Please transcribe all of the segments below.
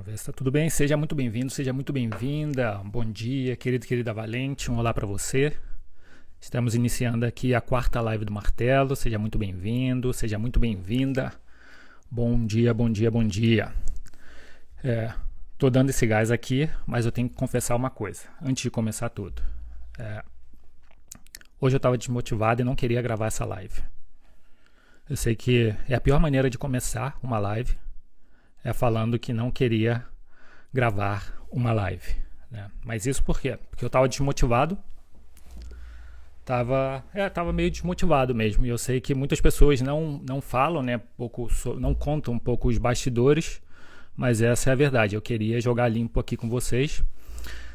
Vamos ver se está tudo bem. Seja muito bem-vindo, seja muito bem-vinda. Bom dia, querido, querida Valente. Um olá para você. Estamos iniciando aqui a quarta live do Martelo. Seja muito bem-vindo, seja muito bem-vinda. Bom dia, bom dia, bom dia. Tô dando esse gás aqui, mas eu tenho que confessar uma coisa antes de começar tudo. Hoje eu estava desmotivado e não queria gravar essa live. Eu sei que é a pior maneira de começar uma live, é falando que não queria gravar uma live, né? Mas isso por quê? Porque eu estava desmotivado, tava meio desmotivado mesmo. E eu sei que muitas pessoas não falam, né, não contam um pouco os bastidores, mas essa é a verdade. Eu queria jogar limpo aqui com vocês.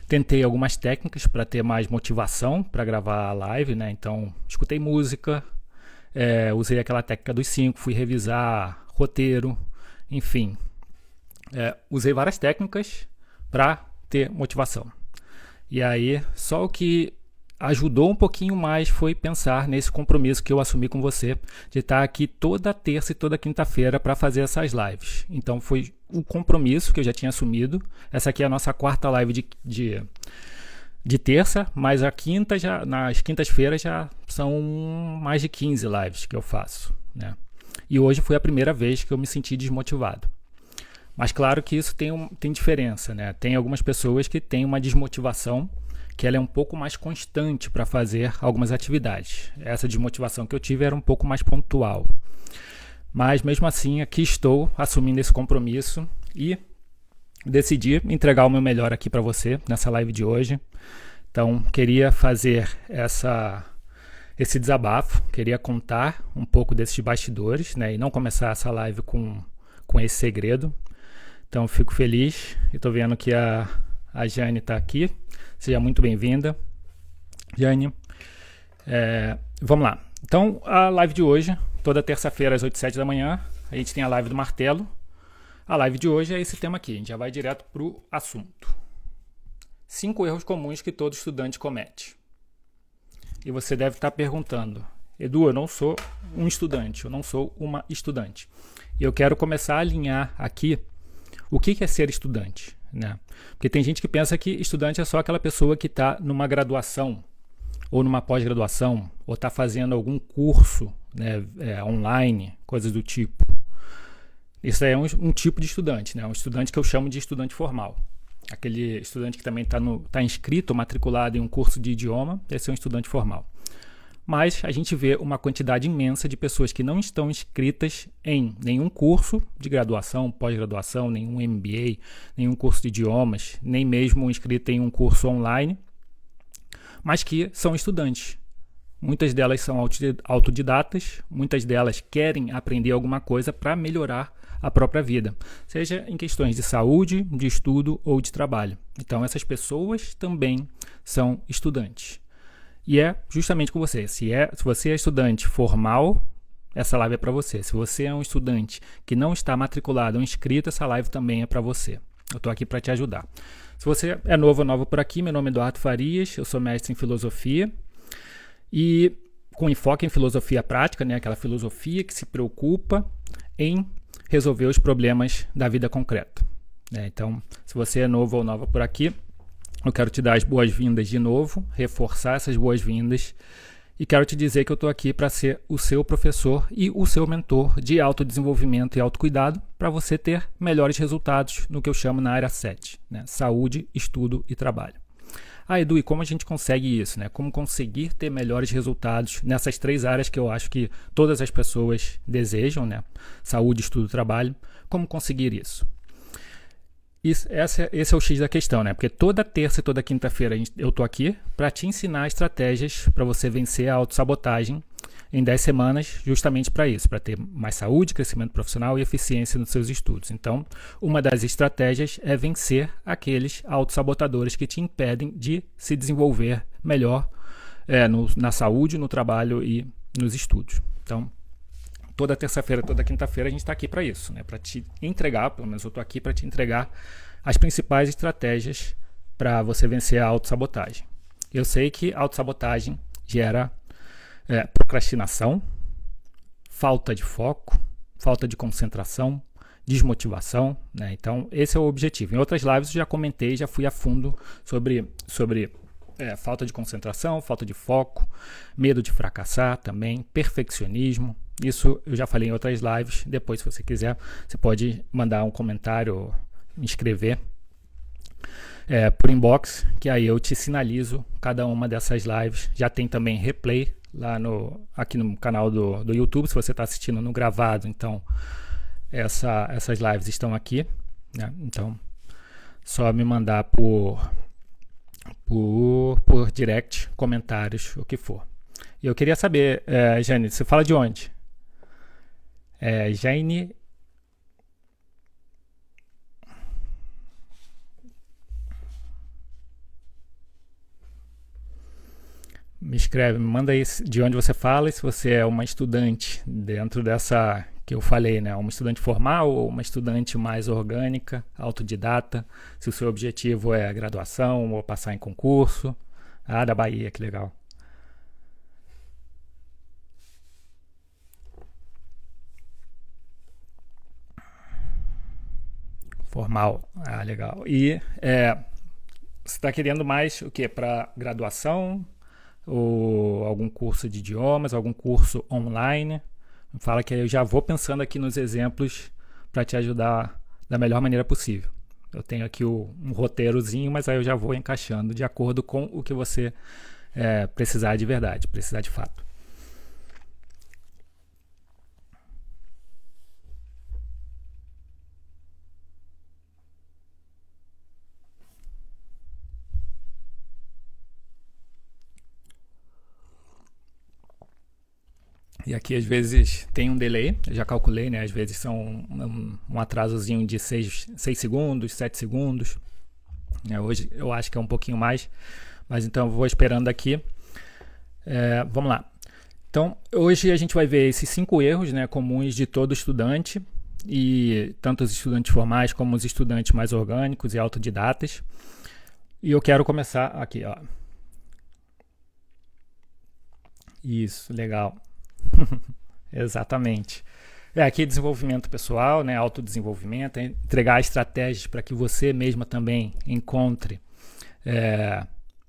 Tentei algumas técnicas para ter mais motivação para gravar a live, né? Então, escutei música, usei aquela técnica dos 5, fui revisar roteiro, enfim. Usei várias técnicas para ter motivação. E aí, só o que ajudou um pouquinho mais foi pensar nesse compromisso que eu assumi com você de estar aqui toda terça e toda quinta-feira para fazer essas lives. Então foi o compromisso que eu já tinha assumido. Essa aqui é a nossa quarta live de terça, mas nas quintas-feiras já são mais de 15 lives que eu faço, né? E hoje foi a primeira vez que eu me senti desmotivado. Mas claro que isso tem diferença, né? Tem algumas pessoas que têm uma desmotivação que ela é um pouco mais constante para fazer algumas atividades. Essa desmotivação que eu tive era um pouco mais pontual. Mas mesmo assim, aqui estou assumindo esse compromisso e decidi entregar o meu melhor aqui para você nessa live de hoje. Então, queria fazer esse desabafo, queria contar um pouco desses bastidores, né? E não começar essa live com esse segredo. Então, fico feliz. Estou vendo que a Jane está aqui. Seja muito bem-vinda, Jane. Vamos lá. Então, a live de hoje, toda terça-feira às 8 e 7 da manhã, a gente tem a live do Martelo. A live de hoje é esse tema aqui. A gente já vai direto para o assunto. 5 erros comuns que todo estudante comete. E você deve estar perguntando, Edu, eu não sou um estudante, eu não sou uma estudante. E eu quero começar a alinhar aqui o que é ser estudante, né? Porque tem gente que pensa que estudante é só aquela pessoa que está numa graduação ou numa pós-graduação ou está fazendo algum curso, né, online, coisas do tipo. Isso é um tipo de estudante, né? Um estudante que eu chamo de estudante formal. Aquele estudante que também está inscrito, matriculado em um curso de idioma, esse é um estudante formal. Mas a gente vê uma quantidade imensa de pessoas que não estão inscritas em nenhum curso de graduação, pós-graduação, nenhum MBA, nenhum curso de idiomas, nem mesmo inscritas em um curso online, mas que são estudantes. Muitas delas são autodidatas, muitas delas querem aprender alguma coisa para melhorar a própria vida, seja em questões de saúde, de estudo ou de trabalho. Então essas pessoas também são estudantes. E é justamente com você. Se você é estudante formal, essa live é para você. Se você é um estudante que não está matriculado ou inscrito, essa live também é para você. Eu estou aqui para te ajudar. Se você é novo ou nova por aqui, meu nome é Eduardo Farias, eu sou mestre em filosofia e com enfoque em filosofia prática, né? Aquela filosofia que se preocupa em resolver os problemas da vida concreta, né? Então, se você é novo ou nova por aqui, eu quero te dar as boas-vindas de novo, reforçar essas boas-vindas e quero te dizer que eu estou aqui para ser o seu professor e o seu mentor de autodesenvolvimento e autocuidado para você ter melhores resultados no que eu chamo na área 7, né? Saúde, estudo e trabalho. Edu, e como a gente consegue isso, né? Como conseguir ter melhores resultados nessas 3 áreas que eu acho que todas as pessoas desejam, né? Saúde, estudo e trabalho. Como conseguir isso? Esse é o X da questão, né? Porque toda terça e toda quinta-feira eu tô aqui para te ensinar estratégias para você vencer a autossabotagem em 10 semanas, justamente para isso, para ter mais saúde, crescimento profissional e eficiência nos seus estudos. Então, uma das estratégias é vencer aqueles autossabotadores que te impedem de se desenvolver melhor na saúde, no trabalho e nos estudos. Então, toda terça-feira, toda quinta-feira a gente está aqui para isso, né? Para te entregar, pelo menos eu estou aqui para te entregar as principais estratégias para você vencer a autossabotagem. Eu sei que a autossabotagem gera procrastinação, falta de foco, falta de concentração, desmotivação, né? Então esse é o objetivo. Em outras lives eu já comentei, já fui a fundo sobre falta de concentração, falta de foco, medo de fracassar também, perfeccionismo. Isso eu já falei em outras lives. Depois, se você quiser, você pode mandar um comentário, me escrever por inbox, que aí eu te sinalizo cada uma dessas lives. Já tem também replay lá aqui no canal do YouTube, se você está assistindo no gravado. Então essas lives estão aqui, né? Então só me mandar por direct, comentários, o que for. E eu queria saber, Jane, você fala de onde? Jane, me escreve, me manda aí de onde você fala e se você é uma estudante dentro dessa que eu falei, né? Uma estudante formal ou uma estudante mais orgânica, autodidata, se o seu objetivo é graduação ou passar em concurso. Ah, da Bahia, que legal. Formal, ah, legal. E você está querendo mais o que? Para graduação? Ou algum curso de idiomas, algum curso online? Fala que eu já vou pensando aqui nos exemplos para te ajudar da melhor maneira possível. Eu tenho aqui um roteirozinho, mas aí eu já vou encaixando de acordo com o que você precisar de verdade, precisar de fato. E aqui às vezes tem um delay, eu já calculei, né? Às vezes são um atrasozinho de 6 segundos, 7 segundos. Hoje eu acho que é um pouquinho mais, mas então eu vou esperando aqui. Vamos lá. Então hoje a gente vai ver esses 5 erros, né, comuns de todo estudante, e tanto os estudantes formais como os estudantes mais orgânicos e autodidatas. E eu quero começar aqui, ó. Isso, legal. Exatamente. Aqui desenvolvimento pessoal, né, autodesenvolvimento, entregar estratégias para que você mesma também encontre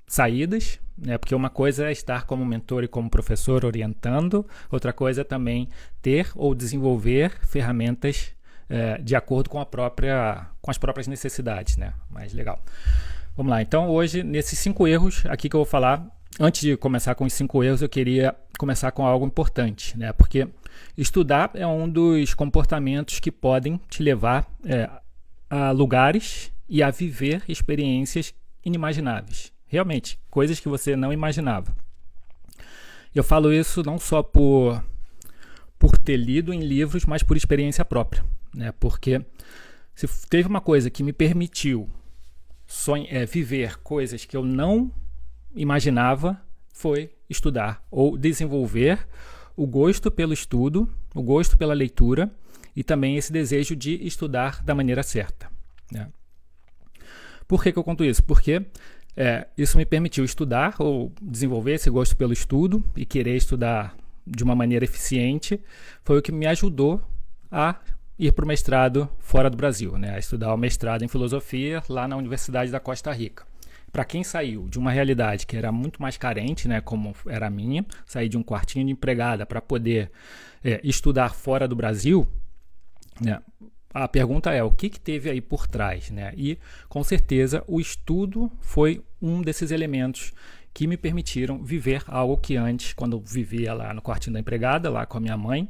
saídas, né, porque uma coisa é estar como mentor e como professor orientando, outra coisa é também ter ou desenvolver ferramentas de acordo com as próprias necessidades, né? Mais legal. Vamos lá, então hoje nesses 5 erros aqui que eu vou falar. Antes de começar com os 5 erros, eu queria começar com algo importante, né? Porque estudar é um dos comportamentos que podem te levar a lugares e a viver experiências inimagináveis. Realmente, coisas que você não imaginava. Eu falo isso não só por ter lido em livros, mas por experiência própria, né? Porque se teve uma coisa que me permitiu viver coisas que eu não imaginava, foi estudar ou desenvolver o gosto pelo estudo, o gosto pela leitura e também esse desejo de estudar da maneira certa, né? Por que eu conto isso? Porque isso me permitiu estudar ou desenvolver esse gosto pelo estudo e querer estudar de uma maneira eficiente. Foi o que me ajudou a ir para o mestrado fora do Brasil, né? A estudar o mestrado em filosofia lá na Universidade da Costa Rica. Para quem saiu de uma realidade que era muito mais carente, né, como era a minha, sair de um quartinho de empregada para poder estudar fora do Brasil, né, a pergunta é o que teve aí por trás, né? E com certeza o estudo foi um desses elementos que me permitiram viver algo que antes, quando eu vivia lá no quartinho da empregada, lá com a minha mãe,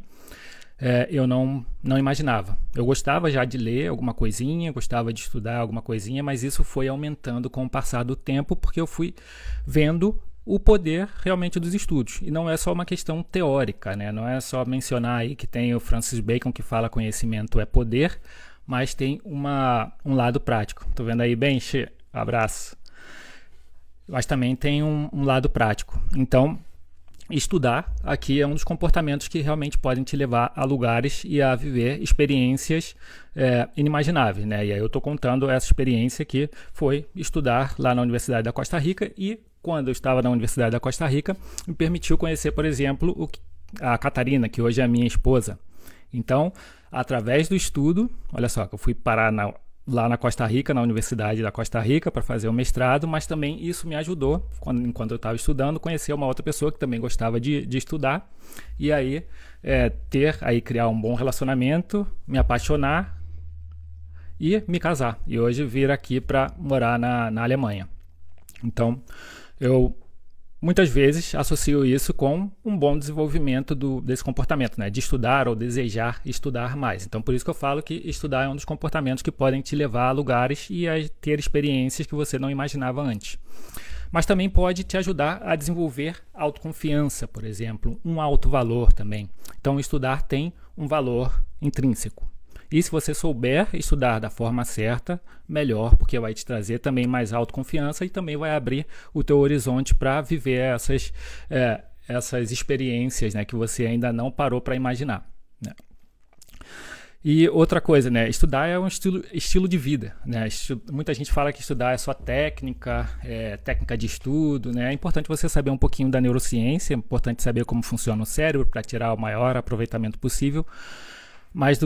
eu não imaginava. Eu gostava já de ler alguma coisinha, gostava de estudar alguma coisinha, mas isso foi aumentando com o passar do tempo, porque eu fui vendo o poder realmente dos estudos. E não é só uma questão teórica, né? Não é só mencionar aí que tem o Francis Bacon que fala conhecimento é poder, mas tem um lado prático. Tô vendo aí, Benche? Abraço. Mas também tem um lado prático. Então, estudar aqui é um dos comportamentos que realmente podem te levar a lugares e a viver experiências inimagináveis, né? E aí eu estou contando essa experiência que foi estudar lá na Universidade da Costa Rica, e quando eu estava na Universidade da Costa Rica me permitiu conhecer, por exemplo, a Catarina, que hoje é a minha esposa. Então, através do estudo. Olha só, que eu fui parar lá na Costa Rica, na Universidade da Costa Rica, para fazer o mestrado, mas também isso me ajudou, enquanto eu estava estudando, conhecer uma outra pessoa que também gostava de estudar, e aí criar um bom relacionamento, me apaixonar e me casar. E hoje vir aqui para morar na Alemanha. Então, eu muitas vezes associo isso com um bom desenvolvimento desse comportamento, né? De estudar ou desejar estudar mais. Então, por isso que eu falo que estudar é um dos comportamentos que podem te levar a lugares e a ter experiências que você não imaginava antes. Mas também pode te ajudar a desenvolver autoconfiança, por exemplo, um alto valor também. Então, estudar tem um valor intrínseco. E se você souber estudar da forma certa, melhor, porque vai te trazer também mais autoconfiança e também vai abrir o teu horizonte para viver essas experiências, né, que você ainda não parou para imaginar, né? E outra coisa, né, estudar é um estilo de vida, né? Muita gente fala que estudar é só técnica de estudo, né? É importante você saber um pouquinho da neurociência, é importante saber como funciona o cérebro para tirar o maior aproveitamento possível. Mais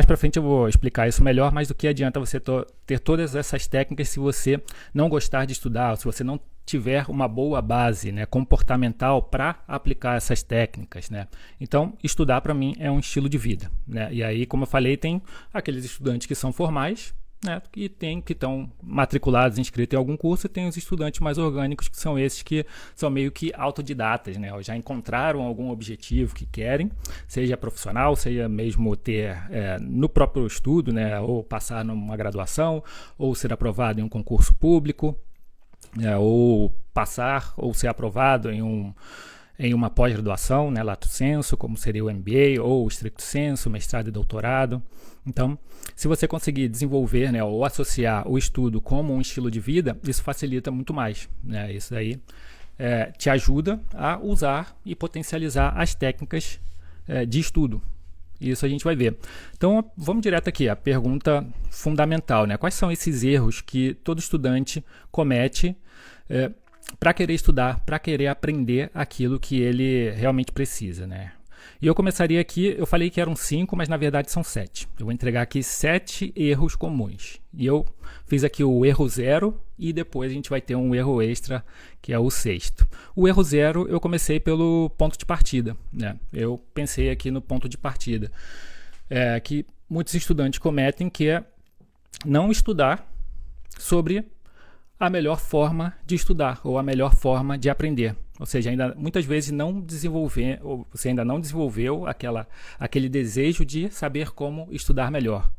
para frente eu vou explicar isso melhor, mas do que adianta você ter todas essas técnicas se você não gostar de estudar, ou se você não tiver uma boa base, né, comportamental para aplicar essas técnicas, né? Então, estudar para mim é um estilo de vida, né? E aí, como eu falei, tem aqueles estudantes que são formais, né, que estão matriculados, inscritos em algum curso, e tem os estudantes mais orgânicos, que são esses que são meio que autodidatas, né, ou já encontraram algum objetivo que querem, seja profissional, seja mesmo ter no próprio estudo, né, ou passar numa graduação, ou ser aprovado em um concurso público, ou passar ou ser aprovado em uma pós-graduação, né, lato sensu, como seria o MBA, ou o stricto sensu, mestrado e doutorado. Então, se você conseguir desenvolver, né, ou associar o estudo como um estilo de vida, isso facilita muito mais, né? Isso aí te ajuda a usar e potencializar as técnicas de estudo. Isso a gente vai ver. Então, vamos direto aqui, a pergunta fundamental, né? Quais são esses erros que todo estudante comete para querer estudar, para querer aprender aquilo que ele realmente precisa, né? E eu começaria aqui, eu falei que eram 5, mas na verdade são 7. Eu vou entregar aqui 7 erros comuns. E eu fiz aqui o erro 0 e depois a gente vai ter um erro extra, que é o 6º. O erro 0 eu comecei pelo ponto de partida, né? Eu pensei aqui no ponto de partida, que muitos estudantes cometem, que é não estudar sobre a melhor forma de estudar ou a melhor forma de aprender. Ou seja, muitas vezes você ainda não desenvolveu aquele desejo de saber como estudar melhor.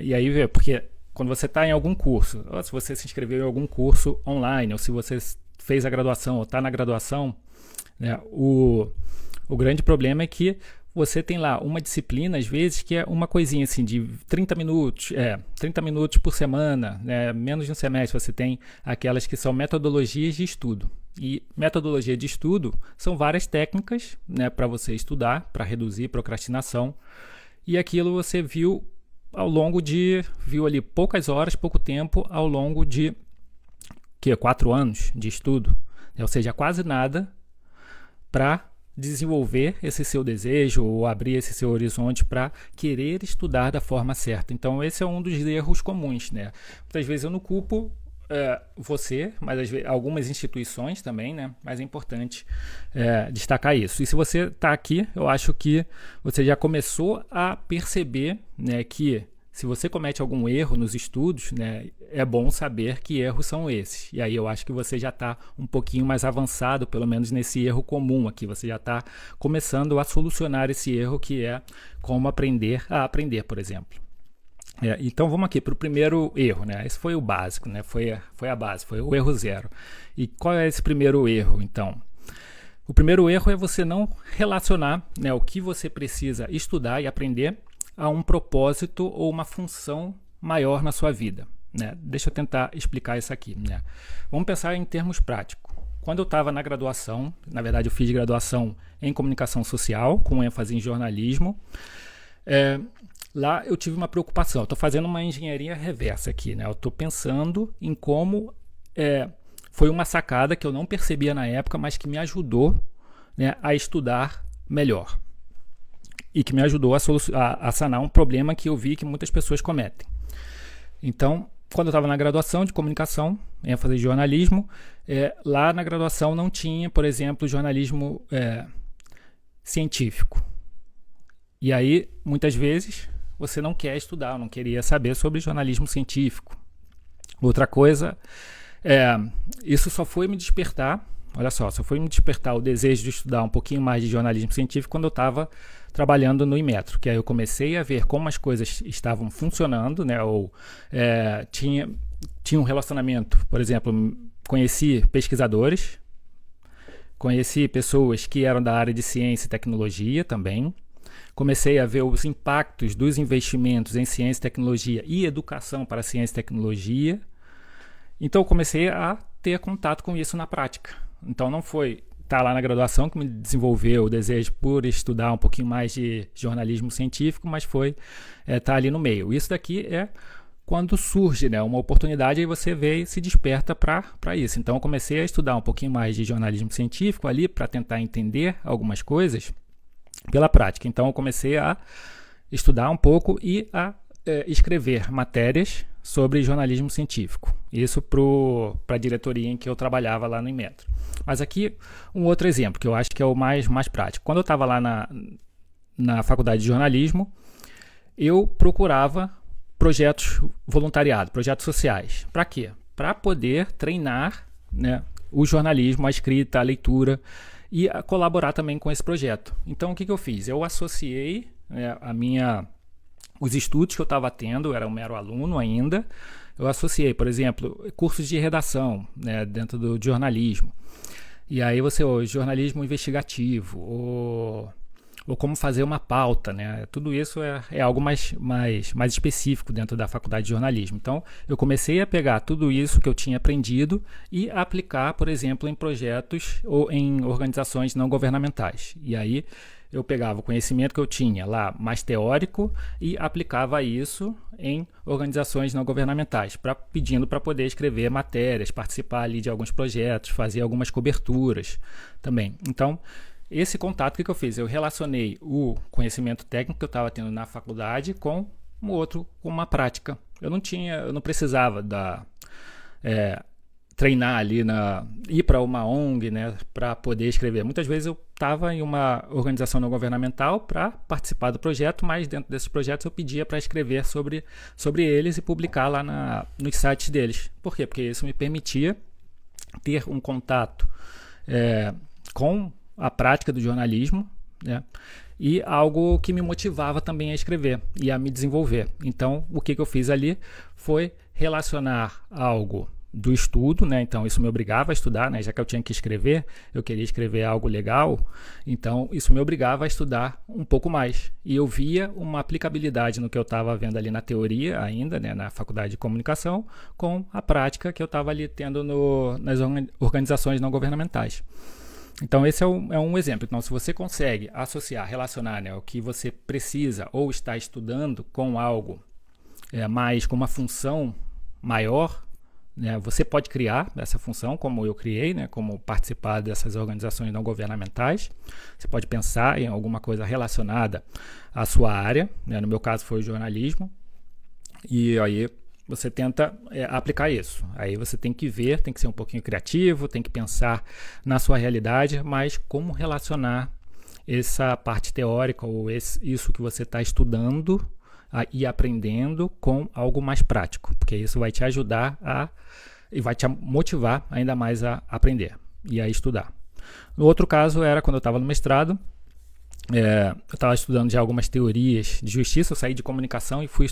E aí, porque quando você está em algum curso, ou se você se inscreveu em algum curso online, ou se você fez a graduação ou está na graduação, né, o grande problema é que você tem lá uma disciplina, às vezes, que é uma coisinha assim de 30 minutos por semana, né? Menos de um semestre você tem aquelas que são metodologias de estudo. E metodologia de estudo são várias técnicas, né, para você estudar, para reduzir procrastinação. E aquilo você viu ali poucas horas, pouco tempo, ao longo de 4 anos de estudo, né? Ou seja, quase nada para desenvolver esse seu desejo ou abrir esse seu horizonte para querer estudar da forma certa. Então esse é um dos erros comuns, né? Muitas vezes eu não culpo você, mas às vezes, algumas instituições também, né? Mas é importante destacar isso. E se você está aqui, eu acho que você já começou a perceber, né, que se você comete algum erro nos estudos, né, é bom saber que erros são esses. E aí eu acho que você já está um pouquinho mais avançado, pelo menos nesse erro comum aqui. Você já está começando a solucionar esse erro, que é como aprender a aprender, por exemplo. Então vamos aqui para o primeiro erro, né? Esse foi o básico, né? Foi a base, foi o erro 0. E qual é esse primeiro erro, então? O primeiro erro é você não relacionar, né, o que você precisa estudar e aprender a um propósito ou uma função maior na sua vida, né? Deixa eu tentar explicar isso aqui, né? Vamos pensar em termos práticos. Quando eu estava na graduação, na verdade eu fiz graduação em comunicação social, com ênfase em jornalismo, lá eu tive uma preocupação. Eu estou fazendo uma engenharia reversa aqui, né? Eu estou pensando em como foi uma sacada que eu não percebia na época, mas que me ajudou, né, a estudar melhor. e que me ajudou a sanar um problema que eu vi que muitas pessoas cometem. Então, quando eu estava na graduação de comunicação, ênfase em jornalismo, lá na graduação não tinha, por exemplo, jornalismo científico. E aí, muitas vezes, você não quer estudar, não queria saber sobre jornalismo científico. Outra coisa, isso só foi me despertar, olha só foi me despertar o desejo de estudar um pouquinho mais de jornalismo científico quando eu estava trabalhando no Inmetro, que aí eu comecei a ver como as coisas estavam funcionando, né? Ou tinha um relacionamento, por exemplo, conheci pesquisadores, conheci pessoas que eram da área de ciência e tecnologia também, comecei a ver os impactos dos investimentos em ciência e tecnologia e educação para ciência e tecnologia, então eu comecei a ter contato com isso na prática. Então não foi estar lá na graduação que me desenvolveu o desejo por estudar um pouquinho mais de jornalismo científico, mas foi estar ali no meio. Isso daqui é quando surge, né, uma oportunidade, aí você vê e se desperta para isso. Então eu comecei a estudar um pouquinho mais de jornalismo científico ali para tentar entender algumas coisas pela prática. Então eu comecei a estudar um pouco e a escrever matérias sobre jornalismo científico. Isso para a diretoria em que eu trabalhava lá no Inmetro. Mas aqui um outro exemplo, que eu acho que é o mais prático. Quando eu estava lá na faculdade de jornalismo, eu procurava projetos voluntariado, projetos sociais. Para quê? Para poder treinar, né, o jornalismo, a escrita, a leitura e a colaborar também com esse projeto. Então o que eu fiz? Eu associei, né, os estudos que eu estava tendo, eu era um mero aluno ainda, eu associei, por exemplo, cursos de redação, né, dentro do jornalismo. E aí jornalismo investigativo, ou como fazer uma pauta, né? Tudo isso é algo mais específico dentro da faculdade de jornalismo. Então, eu comecei a pegar tudo isso que eu tinha aprendido e aplicar, por exemplo, em projetos ou em organizações não governamentais. E aí, eu pegava o conhecimento que eu tinha lá, mais teórico, e aplicava isso em organizações não governamentais, pedindo para poder escrever matérias, participar ali de alguns projetos, fazer algumas coberturas também. Então, esse contato que eu fiz, eu relacionei o conhecimento técnico que eu estava tendo na faculdade com com uma prática. Eu não precisava treinar ali, ir para uma ONG, né, para poder escrever. Muitas vezes eu estava em uma organização não governamental para participar do projeto, mas dentro desses projetos eu pedia para escrever sobre eles e publicar lá nos sites deles. Por quê? Porque isso me permitia ter um contato com a prática do jornalismo, né, e algo que me motivava também a escrever e a me desenvolver. Então, o que eu fiz ali foi relacionar algo do estudo, né? Então isso me obrigava a estudar, né? Já que eu tinha que escrever, eu queria escrever algo legal, então isso me obrigava a estudar um pouco mais. E eu via uma aplicabilidade no que eu estava vendo ali na teoria ainda, né? Na faculdade de comunicação, com a prática que eu estava ali tendo nas organizações não governamentais. Então esse é um exemplo. Então se você consegue associar, relacionar, né, o que você precisa ou está estudando com algo mais com uma função maior, né, você pode criar essa função, como eu criei, né, como participar dessas organizações não governamentais. Você pode pensar em alguma coisa relacionada à sua área, né, no meu caso foi o jornalismo, e aí você tenta aplicar isso. Aí você tem que ver, tem que ser um pouquinho criativo, tem que pensar na sua realidade, mas como relacionar essa parte teórica ou isso que você está estudando e aprendendo com algo mais prático, porque isso vai te ajudar e vai te motivar ainda mais a aprender e a estudar. No outro caso era quando eu estava no mestrado, eu estava estudando já algumas teorias de justiça, eu saí de comunicação e fui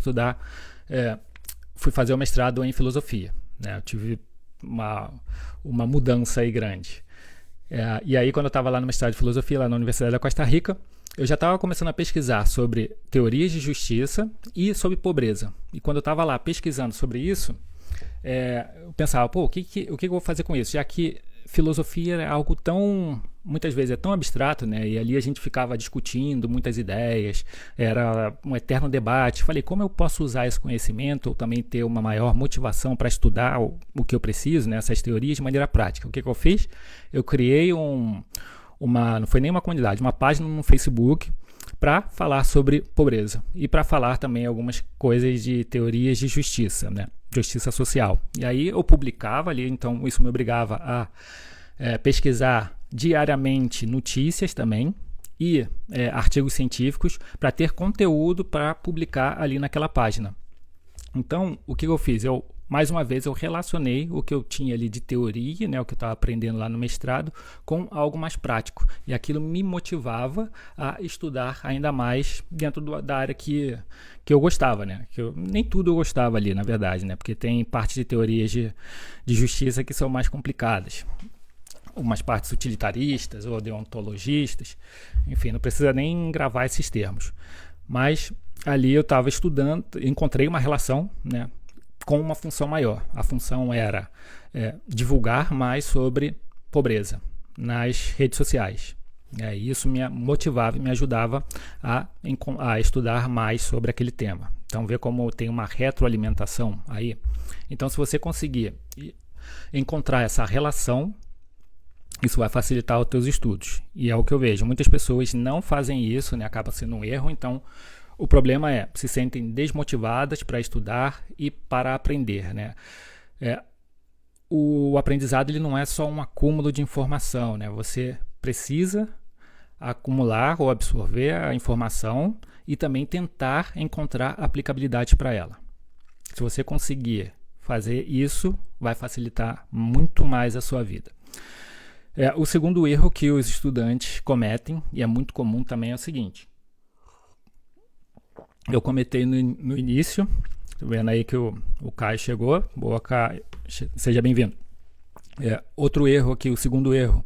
fazer o mestrado em filosofia, né? Eu tive uma mudança aí grande. E aí quando eu estava lá no mestrado de filosofia, lá na Universidade da Costa Rica, eu já estava começando a pesquisar sobre teorias de justiça e sobre pobreza. E quando eu estava lá pesquisando sobre isso, eu pensava, o que eu vou fazer com isso? Já que filosofia é algo muitas vezes é tão abstrato, né? E ali a gente ficava discutindo muitas ideias, era um eterno debate. Falei, como eu posso usar esse conhecimento ou também ter uma maior motivação para estudar o que eu preciso, né? Essas teorias de maneira prática? O que eu fiz? Eu criei não foi nem uma comunidade, uma página no Facebook para falar sobre pobreza e para falar também algumas coisas de teorias de justiça, né? Justiça social. E aí eu publicava ali, então isso me obrigava a pesquisar diariamente notícias também e artigos científicos para ter conteúdo para publicar ali naquela página. Então, o que eu fiz? Mais uma vez, eu relacionei o que eu tinha ali de teoria, né, o que eu estava aprendendo lá no mestrado, com algo mais prático. E aquilo me motivava a estudar ainda mais dentro da área que eu gostava, né? Nem tudo eu gostava ali, na verdade, né? Porque tem partes de teorias de justiça que são mais complicadas. Umas partes utilitaristas ou deontologistas. Enfim, não precisa nem gravar esses termos. Mas ali eu estava estudando, encontrei uma relação, né, com uma função maior. A função era divulgar mais sobre pobreza nas redes sociais. Isso me motivava e me ajudava a estudar mais sobre aquele tema. Então, vê como tem uma retroalimentação aí. Então, se você conseguir encontrar essa relação, isso vai facilitar os teus estudos. E é o que eu vejo. Muitas pessoas não fazem isso, né? Acaba sendo um erro. Então, o problema se sentem desmotivadas para estudar e para aprender, né? O aprendizado ele não é só um acúmulo de informação, né? Você precisa acumular ou absorver a informação e também tentar encontrar aplicabilidade para ela. Se você conseguir fazer isso, vai facilitar muito mais a sua vida. O segundo erro que os estudantes cometem, e é muito comum também, é o seguinte. Eu comentei no início, tô vendo aí que o Caio chegou. Boa, Caio, seja bem-vindo. Outro erro aqui, o segundo erro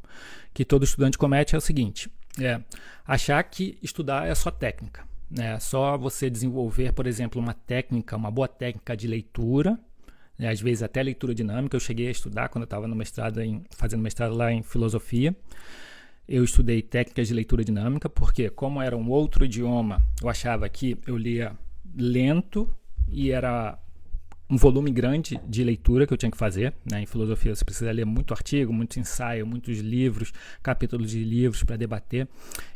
que todo estudante comete é o seguinte, achar que estudar é só técnica, né? Só você desenvolver, por exemplo, uma boa técnica de leitura, né? Às vezes até leitura dinâmica. Eu cheguei a estudar quando eu estava no mestrado, fazendo mestrado lá em filosofia. Eu estudei técnicas de leitura dinâmica, porque como era um outro idioma, eu achava que eu lia lento e era um volume grande de leitura que eu tinha que fazer, né? Em filosofia você precisa ler muito artigo, muito ensaio, muitos livros, capítulos de livros para debater.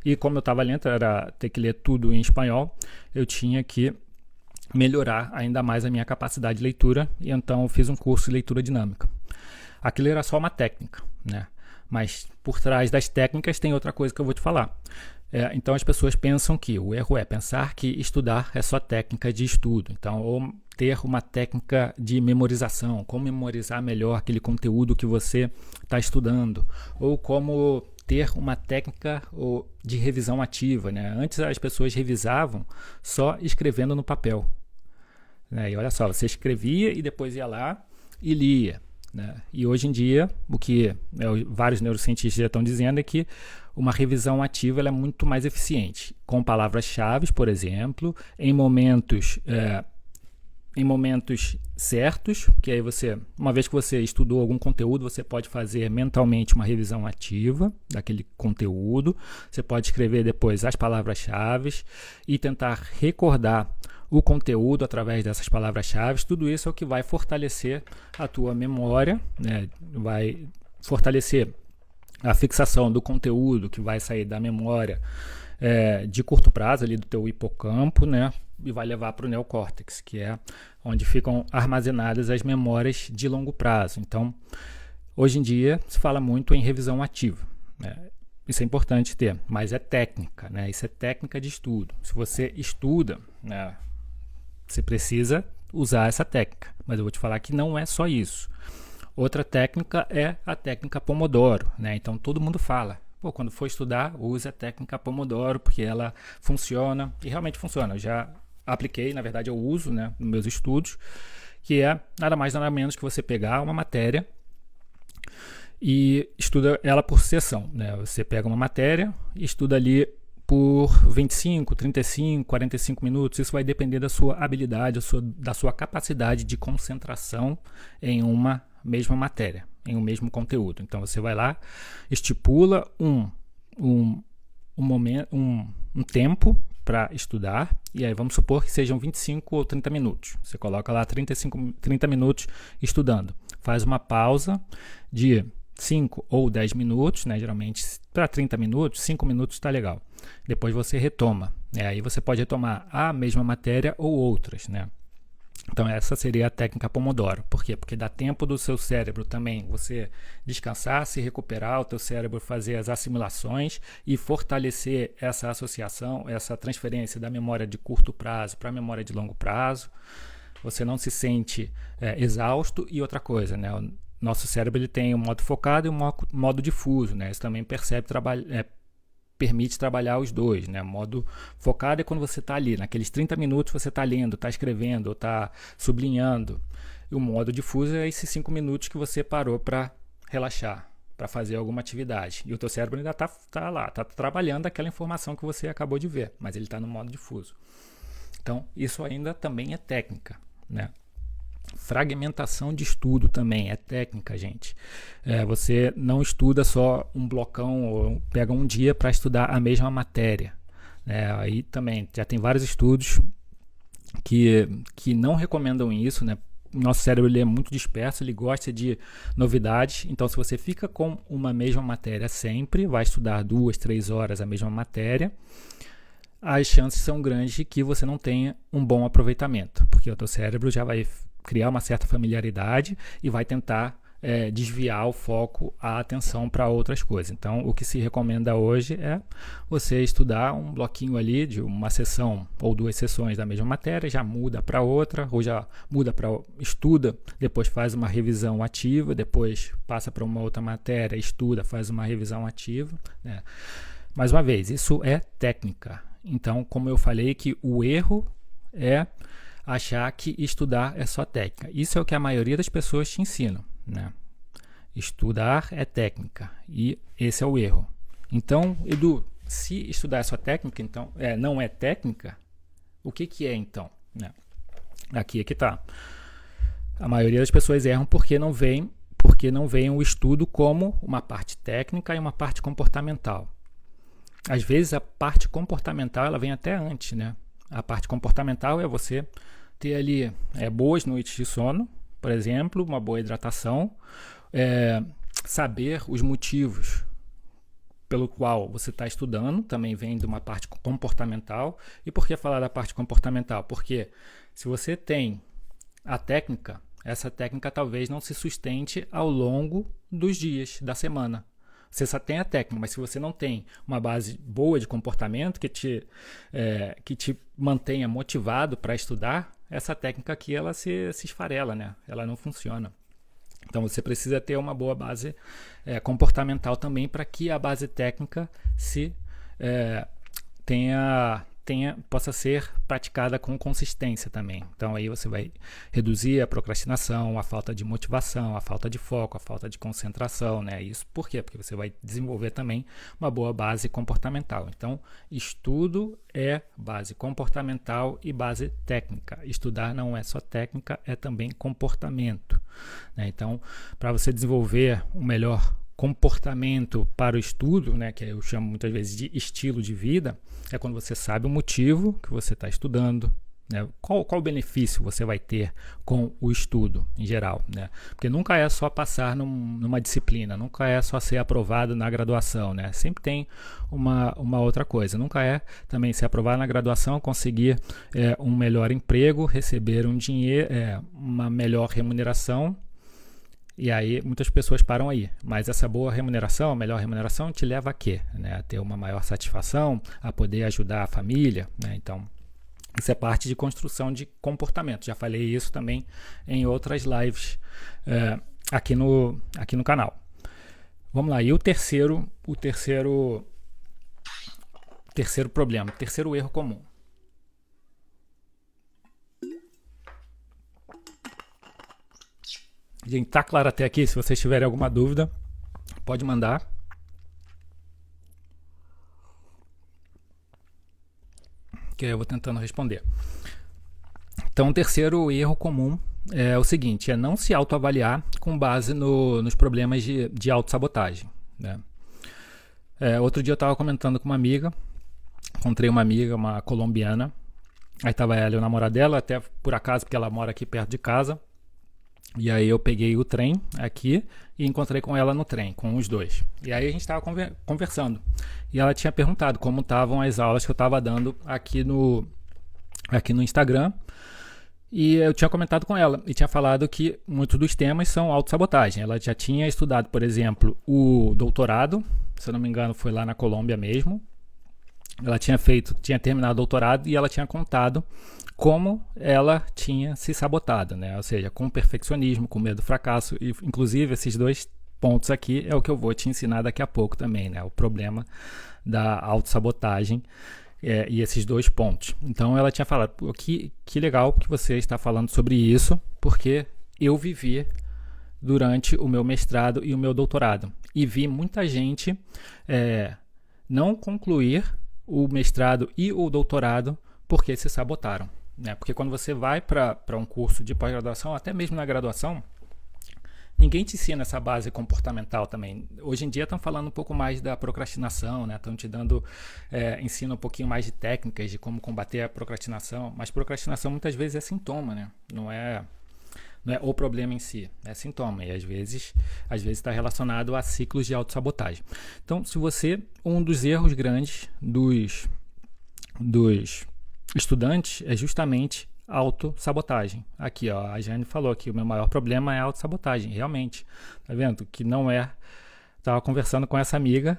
E como eu estava lento, era ter que ler tudo em espanhol, eu tinha que melhorar ainda mais a minha capacidade de leitura, e então eu fiz um curso de leitura dinâmica. Aquilo era só uma técnica, né? Mas por trás das técnicas tem outra coisa que eu vou te falar. Então as pessoas pensam que o erro é pensar que estudar é só técnica de estudo. Então, ou ter uma técnica de memorização, como memorizar melhor aquele conteúdo que você está estudando, ou como ter uma técnica de revisão ativa, né? Antes as pessoas revisavam só escrevendo no papel, né? E olha só, você escrevia e depois ia lá e lia, né? E hoje em dia, o que vários neurocientistas já estão dizendo é que uma revisão ativa ela é muito mais eficiente, com palavras-chave, por exemplo, em momentos certos, que aí uma vez que você estudou algum conteúdo, você pode fazer mentalmente uma revisão ativa daquele conteúdo, você pode escrever depois as palavras-chave e tentar recordar o conteúdo através dessas palavras-chave. Tudo isso é o que vai fortalecer a tua memória, né? Vai fortalecer a fixação do conteúdo que vai sair da memória de curto prazo, ali do teu hipocampo, né? E vai levar para o neocórtex, que é onde ficam armazenadas as memórias de longo prazo. Então, hoje em dia, se fala muito em revisão ativa, né? Isso é importante ter, mas é técnica, né? Isso é técnica de estudo. Se você estuda, né, você precisa usar essa técnica, mas eu vou te falar que não é só isso. Outra técnica é a técnica Pomodoro, né? Então, todo mundo fala, quando for estudar, use a técnica Pomodoro, porque ela funciona, e realmente funciona. Eu já apliquei, na verdade eu uso, né, nos meus estudos, que é nada mais nada menos que você pegar uma matéria e estuda ela por sessão, né? Você pega uma matéria e estuda ali por 25, 35, 45 minutos. Isso vai depender da sua habilidade, da sua capacidade de concentração em uma mesma matéria, em um mesmo conteúdo. Então você vai lá, estipula um tempo para estudar, e aí vamos supor que sejam 25 ou 30 minutos. Você coloca lá 30 minutos estudando. Faz uma pausa de 5 ou 10 minutos, né? Geralmente para 30 minutos, 5 minutos está legal. depois você retoma, né? Aí você pode retomar a mesma matéria ou outras, né? Então essa seria a técnica Pomodoro. Por quê? Porque dá tempo do seu cérebro também você descansar, se recuperar, o teu cérebro fazer as assimilações e fortalecer essa associação, essa transferência da memória de curto prazo para a memória de longo prazo. Você não se sente exausto. E outra coisa, né? O nosso cérebro ele tem um modo focado e um modo difuso, né? Isso também permite trabalhar os dois, né? Modo focado é quando você está ali, naqueles 30 minutos você está lendo, está escrevendo, está sublinhando. E o modo difuso é esses 5 minutos que você parou para relaxar, para fazer alguma atividade. E o teu cérebro ainda está lá, está trabalhando aquela informação que você acabou de ver, mas ele está no modo difuso. Então, isso ainda também é técnica, né? Fragmentação de estudo também é técnica, gente. Você não estuda só um blocão ou pega um dia para estudar a mesma matéria, né? Aí também já tem vários estudos que não recomendam isso, né? O nosso cérebro ele é muito disperso, ele gosta de novidades. Então, se você fica com uma mesma matéria sempre, vai estudar 2, 3 horas a mesma matéria, as chances são grandes de que você não tenha um bom aproveitamento, porque o teu cérebro já vai criar uma certa familiaridade e vai tentar desviar o foco, a atenção para outras coisas. Então, o que se recomenda hoje é você estudar um bloquinho ali de uma sessão ou 2 sessões da mesma matéria, já muda para outra, ou já muda para estuda, depois faz uma revisão ativa, depois passa para uma outra matéria, estuda, faz uma revisão ativa, né? Mais uma vez, isso é técnica. Então, como eu falei, que o erro é achar que estudar é só técnica. Isso é o que a maioria das pessoas te ensinam, né? Estudar é técnica e esse é o erro. Então, Edu, se estudar é só técnica, então não é técnica, o que é então, né? Aqui é que tá. A maioria das pessoas erram porque não veem o estudo como uma parte técnica e uma parte comportamental. Às vezes a parte comportamental ela vem até antes, né? A parte comportamental é você ter ali boas noites de sono, por exemplo, uma boa hidratação, saber os motivos pelo qual você está estudando, também vem de uma parte comportamental. E por que falar da parte comportamental? Porque se você tem a técnica, essa técnica talvez não se sustente ao longo dos dias da semana. Você só tem a técnica, mas se você não tem uma base boa de comportamento que te mantenha motivado para estudar, essa técnica aqui ela se esfarela, né? Ela não funciona. Então você precisa ter uma boa base comportamental também para que a base técnica possa ser praticada com consistência também. Então aí você vai reduzir a procrastinação, a falta de motivação, a falta de foco, a falta de concentração, né? Isso por quê? Porque você vai desenvolver também uma boa base comportamental. Então, estudo é base comportamental e base técnica. Estudar não é só técnica, é também comportamento, né? Então, para você desenvolver um melhor comportamento para o estudo, né, que eu chamo muitas vezes de estilo de vida, é quando você sabe o motivo que você está estudando, né, qual o benefício você vai ter com o estudo em geral, né? Porque nunca é só passar numa disciplina, nunca é só ser aprovado na graduação, né? Sempre tem uma outra coisa. Nunca é também ser aprovado na graduação, conseguir um melhor emprego, receber um dinheiro, uma melhor remuneração. E aí muitas pessoas param aí, mas essa boa remuneração, a melhor remuneração te leva a quê? Né? A ter uma maior satisfação, a poder ajudar a família, né? Então isso é parte de construção de comportamento. Já falei isso também em outras lives aqui no canal. Vamos lá, e o terceiro problema, o terceiro erro comum. Gente, tá claro até aqui? Se vocês tiverem alguma dúvida, pode mandar. Que eu vou tentando responder. Então, o terceiro erro comum é o seguinte, é não se autoavaliar com base nos problemas de autossabotagem, né? Outro dia eu estava comentando com uma amiga, encontrei uma amiga, uma colombiana, aí estava ela e o namorado dela, até por acaso, porque ela mora aqui perto de casa. E aí eu peguei o trem aqui e encontrei com ela no trem, com os dois. E aí a gente estava conversando. E ela tinha perguntado como estavam as aulas que eu estava dando aqui no Instagram. E eu tinha comentado com ela e tinha falado que muitos dos temas são autossabotagem. Ela já tinha estudado, por exemplo, o doutorado, se eu não me engano foi lá na Colômbia mesmo. Ela tinha terminado o doutorado e ela tinha contado como ela tinha se sabotado, né? Ou seja, com perfeccionismo, com medo do fracasso. E, inclusive, esses dois pontos aqui é o que eu vou te ensinar daqui a pouco também, né? O problema da autossabotagem e esses dois pontos. Então, ela tinha falado, que legal que você está falando sobre isso, porque eu vivi durante o meu mestrado e o meu doutorado. E vi muita gente não concluir o mestrado e o doutorado porque se sabotaram, né? Porque quando você vai para um curso de pós-graduação, até mesmo na graduação, ninguém te ensina essa base comportamental também. Hoje em dia estão falando um pouco mais da procrastinação, né? Estão te dando, ensino um pouquinho mais de técnicas de como combater a procrastinação, mas procrastinação muitas vezes é sintoma, né? Não é o problema em si, é sintoma, e às vezes está relacionado a ciclos de autossabotagem. Então, um dos erros grandes dos estudantes é justamente a autossabotagem. Aqui, ó, a Jane falou que o meu maior problema é a autossabotagem, realmente. Tá vendo? Que não é... Estava conversando com essa amiga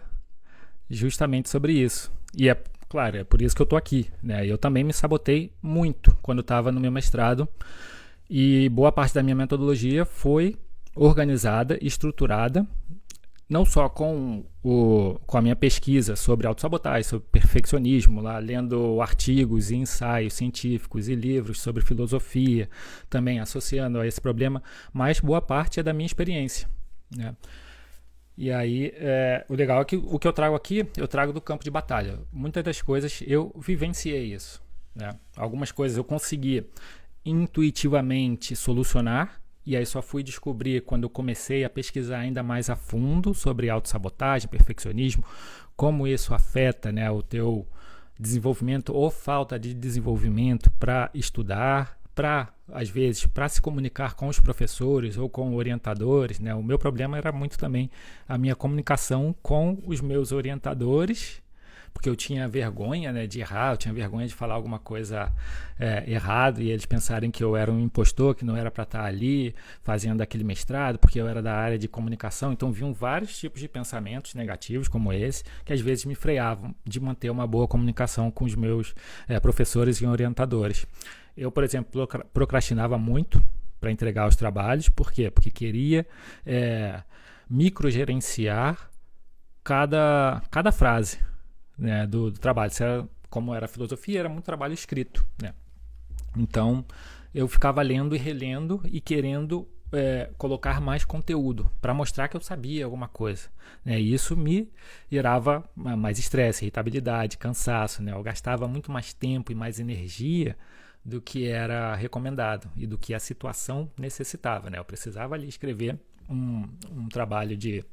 justamente sobre isso. E claro, é por isso que eu estou aqui, né? Eu também me sabotei muito quando estava no meu mestrado. E boa parte da minha metodologia foi organizada, estruturada, não só com a minha pesquisa sobre autossabotagem, sobre perfeccionismo, lá lendo artigos e ensaios científicos e livros sobre filosofia, também associando a esse problema, mas boa parte é da minha experiência, né? E aí, o legal é que o que eu trago aqui, eu trago do campo de batalha. Muitas das coisas eu vivenciei isso, né? Algumas coisas eu consegui intuitivamente solucionar, e aí só fui descobrir quando eu comecei a pesquisar ainda mais a fundo sobre autossabotagem, perfeccionismo, como isso afeta, né, o teu desenvolvimento ou falta de desenvolvimento para estudar, às vezes, para se comunicar com os professores ou com orientadores, né? O meu problema era muito também a minha comunicação com os meus orientadores, porque eu tinha vergonha, né, de errar, eu tinha vergonha de falar alguma coisa errado e eles pensarem que eu era um impostor, que não era para estar ali fazendo aquele mestrado, porque eu era da área de comunicação. Então vinham vários tipos de pensamentos negativos como esse, que às vezes me freavam de manter uma boa comunicação com os meus professores e orientadores. Eu, por exemplo, procrastinava muito para entregar os trabalhos. Por quê? Porque queria microgerenciar cada frase, né, do trabalho. Como era filosofia, era muito trabalho escrito, né? Então eu ficava lendo e relendo e querendo colocar mais conteúdo para mostrar que eu sabia alguma coisa, né? E isso me gerava mais estresse, irritabilidade, cansaço, né? Eu gastava muito mais tempo e mais energia do que era recomendado e do que a situação necessitava, né? Eu precisava ali escrever um trabalho de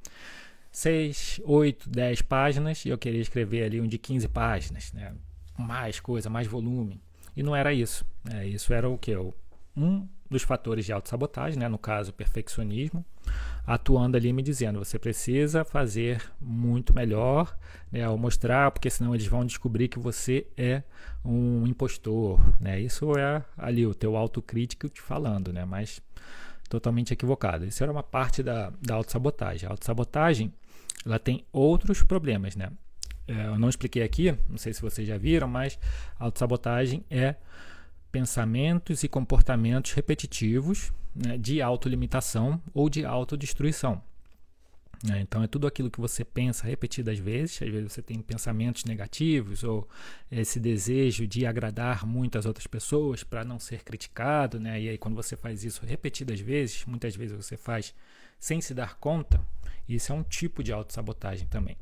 6, 8, 10 páginas e eu queria escrever ali um de 15 páginas, né? Mais coisa, mais volume. E não era isso, né? Isso era o quê? Um dos fatores de autossabotagem, né? No caso, perfeccionismo, atuando ali me dizendo, você precisa fazer muito melhor, né? Ao mostrar, porque senão eles vão descobrir que você é um impostor, né? Isso é ali o teu autocrítico te falando, né? Mas totalmente equivocado. Isso era uma parte da autossabotagem. A autossabotagem, ela tem outros problemas, né? Eu não expliquei aqui, não sei se vocês já viram, mas a autossabotagem é pensamentos e comportamentos repetitivos, né, de autolimitação ou de autodestruição. Então é tudo aquilo que você pensa repetidas vezes. Às vezes você tem pensamentos negativos ou esse desejo de agradar muitas outras pessoas para não ser criticado, né? E aí quando você faz isso repetidas vezes, muitas vezes você faz sem se dar conta, isso é um tipo de autossabotagem também.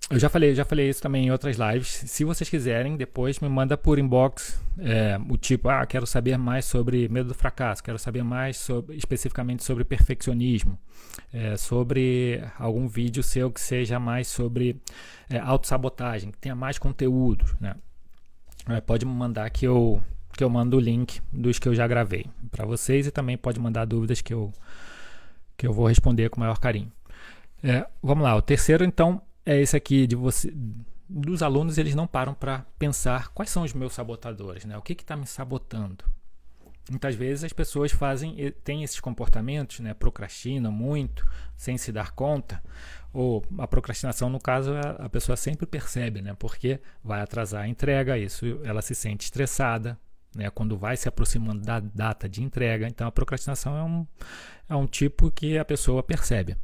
Eu já falei isso também em outras lives. Se vocês quiserem, depois me manda por inbox o tipo, quero saber mais sobre medo do fracasso, quero saber mais especificamente sobre perfeccionismo, sobre algum vídeo seu que seja mais sobre autossabotagem, que tenha mais conteúdo, né? Pode me mandar que eu que eu mando o link dos que eu já gravei para vocês, e também pode mandar dúvidas que eu vou responder com o maior carinho. Vamos lá, o terceiro então é esse aqui dos alunos. Eles não param para pensar quais são os meus sabotadores, né? O que está me sabotando? Muitas vezes as pessoas têm esses comportamentos, né? Procrastinam muito sem se dar conta, ou a procrastinação, no caso, a pessoa sempre percebe, né? Porque vai atrasar a entrega, ela se sente estressada, né? Quando vai se aproximando da data de entrega. Então a procrastinação é um tipo que a pessoa percebe.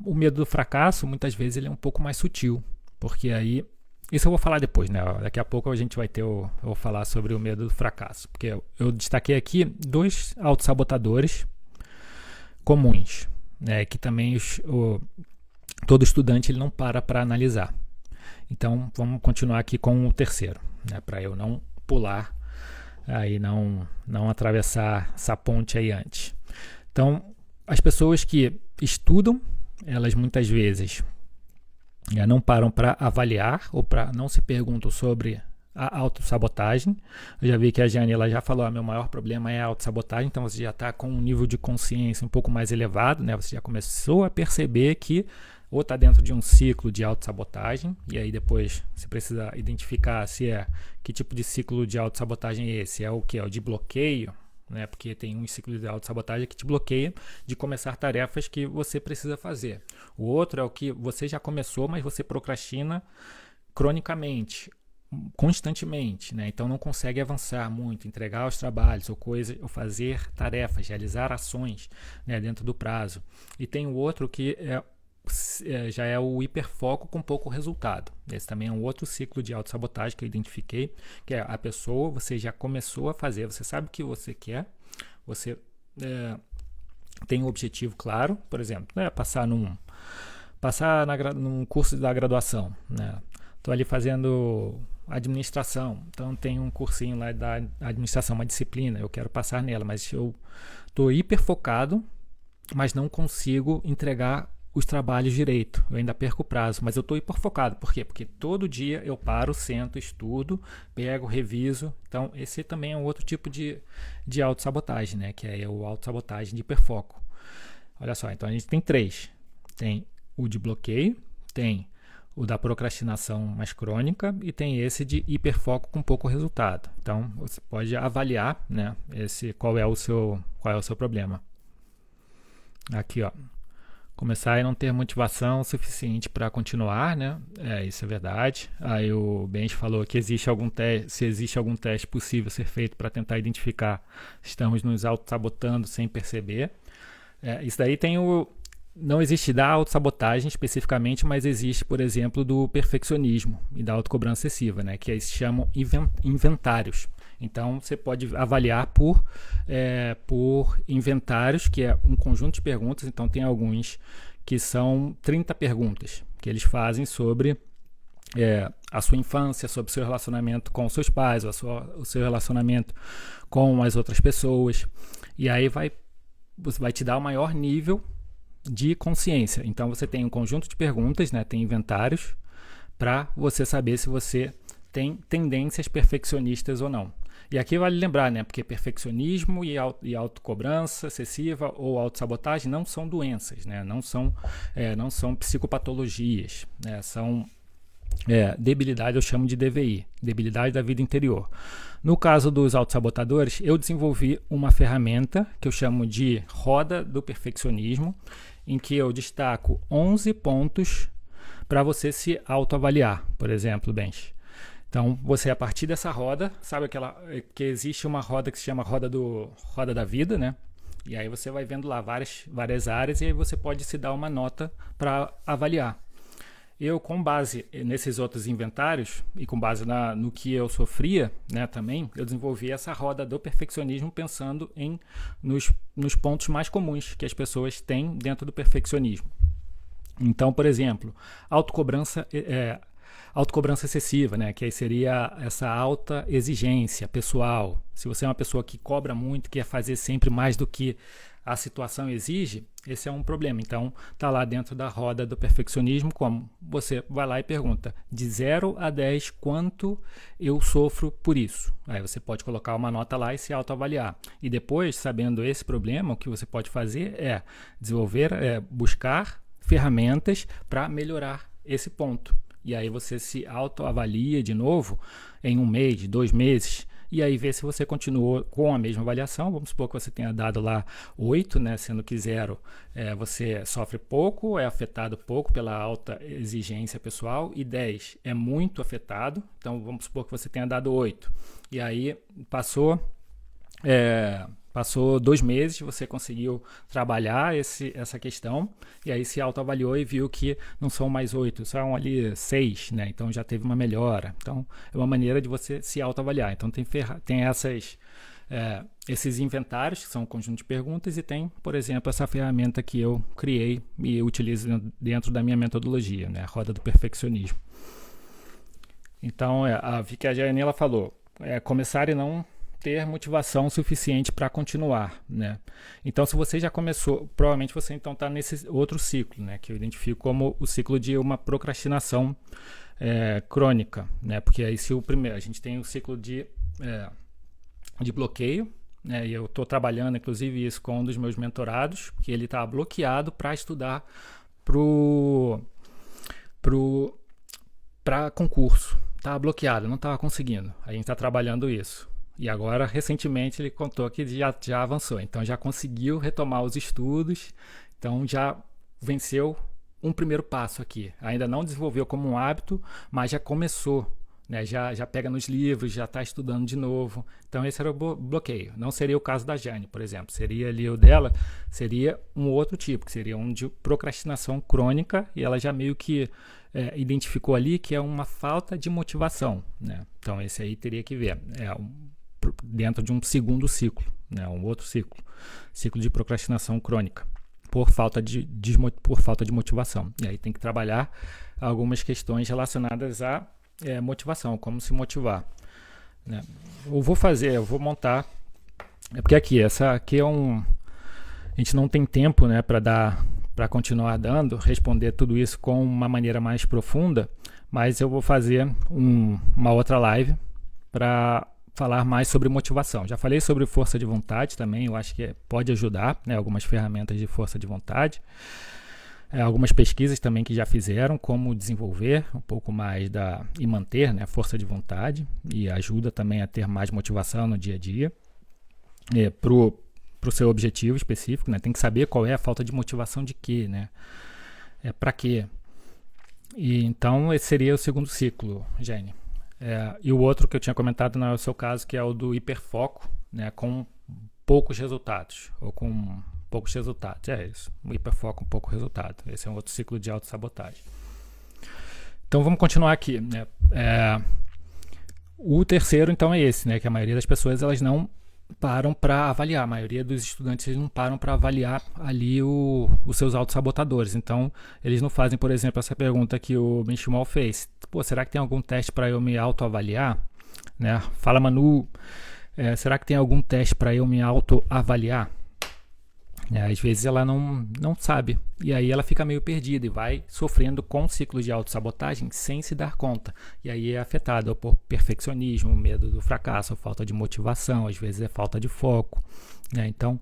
O medo do fracasso, muitas vezes, ele é um pouco mais sutil, porque aí, isso eu vou falar depois, né? Daqui a pouco a gente vai eu vou falar sobre o medo do fracasso, porque eu destaquei aqui 2 autossabotadores comuns, né? Que também todo estudante ele não para analisar. Então vamos continuar aqui com o terceiro, né? Para eu não pular, aí não atravessar essa ponte aí antes. Então, as pessoas que estudam, elas muitas vezes não param para avaliar, ou não se perguntam sobre a autossabotagem. Eu já vi que a Jane já falou: meu maior problema é a autossabotagem. Então você já está com um nível de consciência um pouco mais elevado, né? Você já começou a perceber que ou está dentro de um ciclo de autossabotagem, e aí depois você precisa identificar que tipo de ciclo de autossabotagem é esse. É o que? É o de bloqueio, né? Porque tem um ciclo de autossabotagem que te bloqueia de começar tarefas que você precisa fazer. O outro é o que você já começou, mas você procrastina cronicamente, constantemente, né? Então não consegue avançar muito, entregar os trabalhos ou fazer tarefas, realizar ações, né, dentro do prazo. E tem o outro que já é o hiperfoco com pouco resultado. Esse também é um outro ciclo de autossabotagem que eu identifiquei, que é a pessoa, você já começou a fazer, você sabe o que você quer, você tem um objetivo claro, por exemplo, né, passar num curso da graduação, né? Estou ali fazendo administração, então tem um cursinho lá da administração, uma disciplina, eu quero passar nela, mas eu estou hiperfocado, mas não consigo entregar os trabalhos direito, eu ainda perco o prazo, mas eu estou hiperfocado. Por quê? Porque todo dia eu paro, sento, estudo, pego, reviso. Então esse também é um outro tipo de autossabotagem, né? Que é o autossabotagem de hiperfoco. Olha só, então a gente tem 3. Tem o de bloqueio, tem o da procrastinação mais crônica e tem esse de hiperfoco com pouco resultado. Então você pode avaliar, né, qual é o seu problema. Aqui, ó. Começar e não ter motivação suficiente para continuar, né? Isso é verdade. Aí o Benji falou que se existe algum teste possível ser feito para tentar identificar se estamos nos auto-sabotando sem perceber. Isso daí não existe da autossabotagem especificamente, mas existe, por exemplo, do perfeccionismo e da autocobrança excessiva, né? Que aí se chamam inventários. Então, você pode avaliar por inventários, que é um conjunto de perguntas. Então, tem alguns que são 30 perguntas que eles fazem sobre a sua infância, sobre o seu relacionamento com os seus pais, o seu relacionamento com as outras pessoas. E aí vai te dar o maior nível de consciência. Então, você tem um conjunto de perguntas, né? Tem inventários, para você saber se você tem tendências perfeccionistas ou não. E aqui vale lembrar, né? Porque perfeccionismo e autocobrança excessiva ou autossabotagem não são doenças, né? Não são psicopatologias, né? São debilidade, eu chamo de DVI, debilidade da vida interior. No caso dos autossabotadores, eu desenvolvi uma ferramenta que eu chamo de roda do perfeccionismo, em que eu destaco 11 pontos para você se autoavaliar, por exemplo, Benji. Então, você, a partir dessa roda, sabe que existe uma roda que se chama roda da vida, né? E aí você vai vendo lá várias áreas, e aí você pode se dar uma nota para avaliar. Eu, com base nesses outros inventários e com base no que eu sofria, né, também, eu desenvolvi essa roda do perfeccionismo pensando nos pontos mais comuns que as pessoas têm dentro do perfeccionismo. Então, por exemplo, autocobrança autocobrança excessiva, né? Que aí seria essa alta exigência pessoal. Se você é uma pessoa que cobra muito, quer fazer sempre mais do que a situação exige, esse é um problema. Então, tá lá dentro da roda do perfeccionismo, como você vai lá e pergunta, de 0 a 10, quanto eu sofro por isso? Aí você pode colocar uma nota lá e se autoavaliar. E depois, sabendo esse problema, o que você pode fazer é desenvolver, buscar ferramentas para melhorar esse ponto. E aí você se autoavalia de novo em 1 mês, 2 meses, e aí vê se você continuou com a mesma avaliação. Vamos supor que você tenha dado lá 8, né, sendo que 0 você sofre pouco, é afetado pouco pela alta exigência pessoal, e 10 é muito afetado. Então vamos supor que você tenha dado 8, e aí passou 2 meses, você conseguiu trabalhar essa questão, e aí se autoavaliou e viu que não são mais 8, são ali 6, né? Então já teve uma melhora. Então é uma maneira de você se autoavaliar. Então tem esses inventários, que são um conjunto de perguntas, e tem, por exemplo, essa ferramenta que eu criei e utilizo dentro da minha metodologia, né? A roda do perfeccionismo. Então, que a Janela falou, começar e não ter motivação suficiente para continuar, né? Então, se você já começou, provavelmente você então está nesse outro ciclo, né? Que eu identifico como o ciclo de uma procrastinação crônica, né? Porque aí se a gente tem o ciclo de bloqueio, né? E eu estou trabalhando, inclusive, isso com um dos meus mentorados, que ele está bloqueado para estudar para concurso. Estava bloqueado, não estava conseguindo. A gente está trabalhando isso. E agora, recentemente, ele contou que já avançou. Então, já conseguiu retomar os estudos. Então, já venceu um primeiro passo aqui. Ainda não desenvolveu como um hábito, mas já começou, né? Já pega nos livros, já está estudando de novo. Então, esse era o bloqueio. Não seria o caso da Jane, por exemplo. Seria ali o dela, seria um outro tipo, que seria um de procrastinação crônica. E ela já meio que identificou ali que é uma falta de motivação, né? Então, esse aí teria que ver. Dentro de um segundo ciclo, né? Um outro ciclo de procrastinação crônica, por falta de motivação. E aí tem que trabalhar algumas questões relacionadas à motivação, como se motivar, né? Eu vou montar, porque essa aqui a gente não tem tempo, né, para continuar responder tudo isso com uma maneira mais profunda, mas eu vou fazer uma outra live para falar mais sobre motivação. Já falei sobre força de vontade também, eu acho que pode ajudar, né, algumas ferramentas de força de vontade. Algumas pesquisas também que já fizeram como desenvolver um pouco mais e manter, né, força de vontade, e ajuda também a ter mais motivação no dia a dia para o seu objetivo específico, né? Tem que saber qual é a falta de motivação de quê, né? Para quê? E então esse seria o segundo ciclo, Jane. E o outro que eu tinha comentado não é o seu caso, que é o do hiperfoco, né, com poucos resultados, ou com poucos resultados. É isso, o hiperfoco com pouco resultado. Esse é um outro ciclo de autossabotagem. Então vamos continuar aqui, né? O terceiro, então, é esse, né, que a maioria das pessoas elas não param para avaliar, a maioria dos estudantes eles não param para avaliar ali os seus autossabotadores. Então, eles não fazem, por exemplo, essa pergunta que o Benchimol fez. Será que tem algum teste para eu me autoavaliar? Né? Fala, Manu, será que tem algum teste para eu me autoavaliar? Às vezes ela não sabe, e aí ela fica meio perdida e vai sofrendo com ciclos de autossabotagem sem se dar conta, e aí é afetada por perfeccionismo, medo do fracasso, falta de motivação, às vezes é falta de foco, né? Então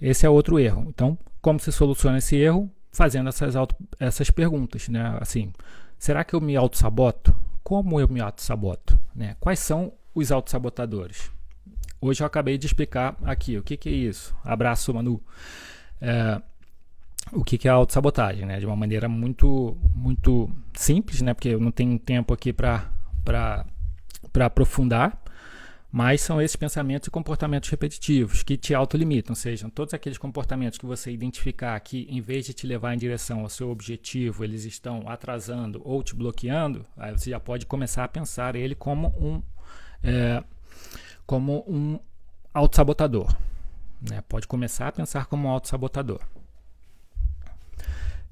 esse é outro erro. Então, como se soluciona esse erro? Fazendo essas perguntas, né? Assim, será que eu me autossaboto? Como eu me autossaboto, né? Quais são os autossabotadores? Hoje eu acabei de explicar aqui o que é isso. Abraço, Manu. O que é a autossabotagem, né? De uma maneira muito, muito simples, né? Porque eu não tenho tempo aqui para aprofundar, mas são esses pensamentos e comportamentos repetitivos que te autolimitam, sejam todos aqueles comportamentos que você identificar que, em vez de te levar em direção ao seu objetivo, eles estão atrasando ou te bloqueando, aí você já pode começar a pensar ele como um autossabotador, né? Pode começar a pensar como um autossabotador.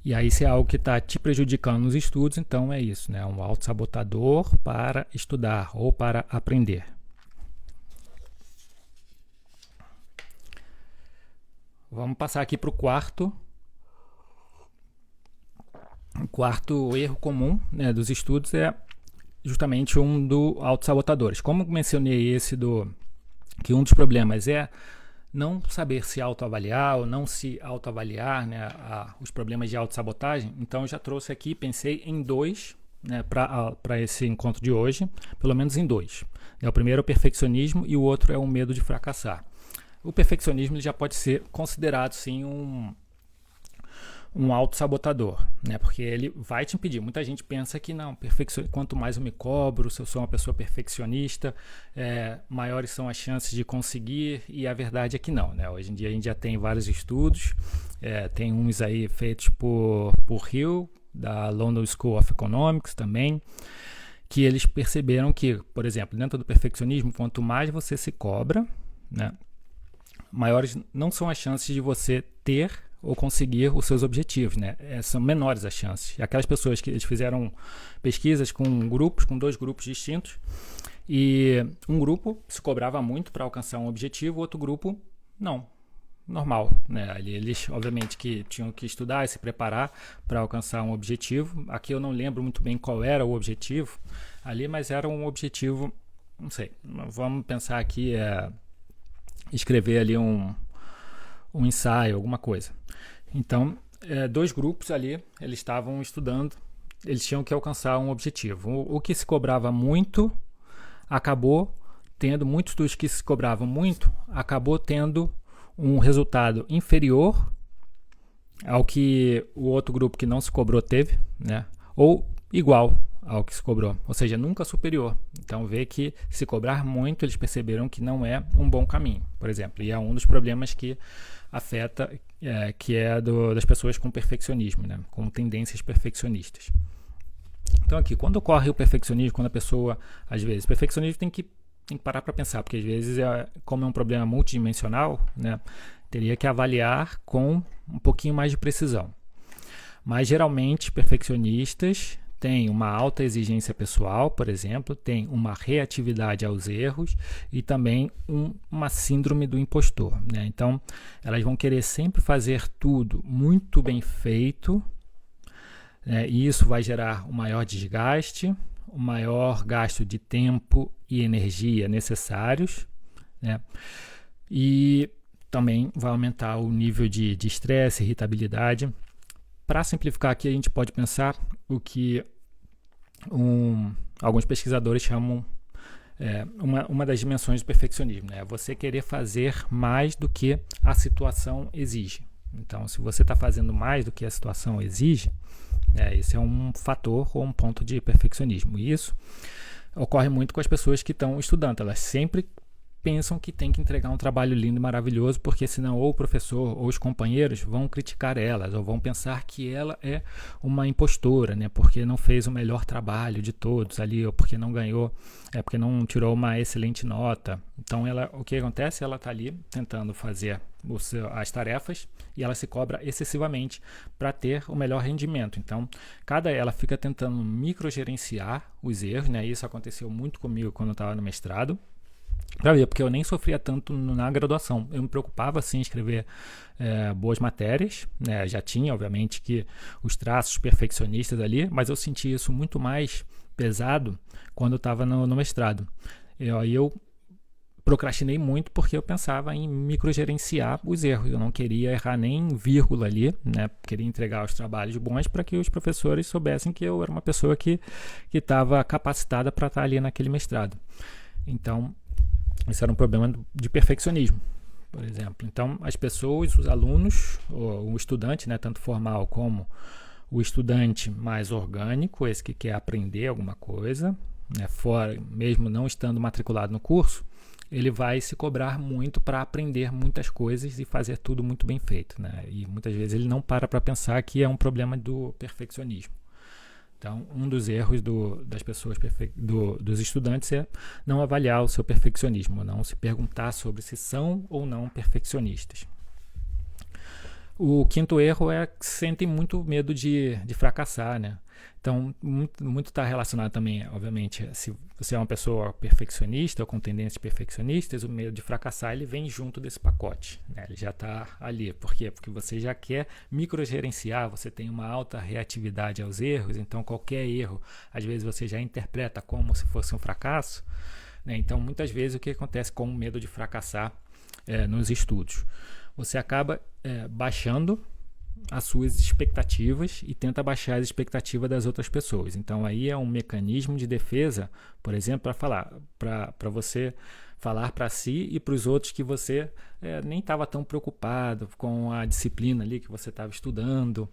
E aí, se é algo que está te prejudicando nos estudos, então é isso, né? Um autossabotador para estudar ou para aprender. Vamos passar aqui para o quarto. O quarto erro comum, né, dos estudos é justamente um do autossabotadores. Como mencionei que um dos problemas é não saber se autoavaliar ou não se autoavaliar, né, os problemas de autossabotagem, então eu já trouxe aqui, pensei em dois, né, para esse encontro de hoje, pelo menos em dois. O primeiro é o perfeccionismo e o outro é o medo de fracassar. O perfeccionismo ele já pode ser considerado sim um autossabotador, né? Porque ele vai te impedir. Muita gente pensa que não, quanto mais eu me cobro, se eu sou uma pessoa perfeccionista, maiores são as chances de conseguir, e a verdade é que não, né? Hoje em dia a gente já tem vários estudos, tem uns aí feitos por Hill, da London School of Economics também, que eles perceberam que, por exemplo, dentro do perfeccionismo, quanto mais você se cobra, né, maiores não são as chances de você ter ou conseguir os seus objetivos, né? São menores as chances. Aquelas pessoas que eles fizeram pesquisas com dois grupos distintos, e um grupo se cobrava muito para alcançar um objetivo, outro grupo não, normal, né? Eles obviamente que tinham que estudar e se preparar para alcançar um objetivo. Aqui eu não lembro muito bem qual era o objetivo ali, mas era um objetivo, não sei, vamos pensar aqui, escrever ali um ensaio, alguma coisa. Então, dois grupos ali, eles estavam estudando, eles tinham que alcançar um objetivo. O que se cobrava muito, acabou tendo, muitos dos que se cobravam muito, acabou tendo um resultado inferior ao que o outro grupo que não se cobrou teve, né? Ou igual ao que se cobrou, ou seja, nunca superior. Então vê que se cobrar muito, eles perceberam que não é um bom caminho, por exemplo, e é um dos problemas que afeta, que é das pessoas com perfeccionismo, né, com tendências perfeccionistas. Então aqui, quando ocorre o perfeccionismo, quando a pessoa, às vezes, o perfeccionismo tem que parar para pensar, porque às vezes, como é um problema multidimensional, né, teria que avaliar com um pouquinho mais de precisão. Mas geralmente perfeccionistas têm uma alta exigência pessoal, por exemplo, tem uma reatividade aos erros e também uma síndrome do impostor, né? Então, elas vão querer sempre fazer tudo muito bem feito, né? E isso vai gerar um maior desgaste, um maior gasto de tempo e energia necessários, né? E também vai aumentar o nível de estresse, irritabilidade. Para simplificar aqui, a gente pode pensar o que alguns pesquisadores chamam uma das dimensões do perfeccionismo, né? Você querer fazer mais do que a situação exige. Então, se você está fazendo mais do que a situação exige, esse é um fator ou um ponto de perfeccionismo. E isso ocorre muito com as pessoas que estão estudando. Elas sempre pensam que tem que entregar um trabalho lindo e maravilhoso, porque senão ou o professor ou os companheiros vão criticar elas, ou vão pensar que ela é uma impostora, né, porque não fez o melhor trabalho de todos ali, ou porque não ganhou, porque não tirou uma excelente nota. Então o que acontece? Ela está ali tentando fazer as tarefas e ela se cobra excessivamente para ter o melhor rendimento. Então, ela fica tentando microgerenciar os erros, né? Isso aconteceu muito comigo quando eu estava no mestrado. Para ver, porque eu nem sofria tanto na graduação. Eu me preocupava sim em escrever boas matérias, né? Já tinha, obviamente, que os traços perfeccionistas ali, mas eu senti isso muito mais pesado quando eu estava no mestrado. Eu procrastinei muito porque eu pensava em microgerenciar os erros. Eu não queria errar nem vírgula ali, né? Queria entregar os trabalhos bons para que os professores soubessem que eu era uma pessoa que estava capacitada para estar ali naquele mestrado. Então, esse era um problema de perfeccionismo, por exemplo. Então, as pessoas, os alunos, o estudante, né, tanto formal como o estudante mais orgânico, esse que quer aprender alguma coisa, né, fora, mesmo não estando matriculado no curso, ele vai se cobrar muito para aprender muitas coisas e fazer tudo muito bem feito, né? E muitas vezes ele não para pensar que é um problema do perfeccionismo. Então, um dos erros das pessoas, dos estudantes, é não avaliar o seu perfeccionismo, não se perguntar sobre se são ou não perfeccionistas. O quinto erro é que sentem muito medo de fracassar, né? Então, muito está relacionado também, obviamente, se você é uma pessoa perfeccionista ou com tendências perfeccionistas, o medo de fracassar ele vem junto desse pacote, né? Ele já está ali. Por quê? Porque você já quer microgerenciar, você tem uma alta reatividade aos erros, então qualquer erro, às vezes você já interpreta como se fosse um fracasso, né? Então, muitas vezes o que acontece com o medo de fracassar nos estudos? Você acaba baixando as suas expectativas e tenta baixar as expectativas das outras pessoas. Então aí é um mecanismo de defesa, por exemplo, para você falar para si e para os outros que você nem estava tão preocupado com a disciplina ali que você estava estudando.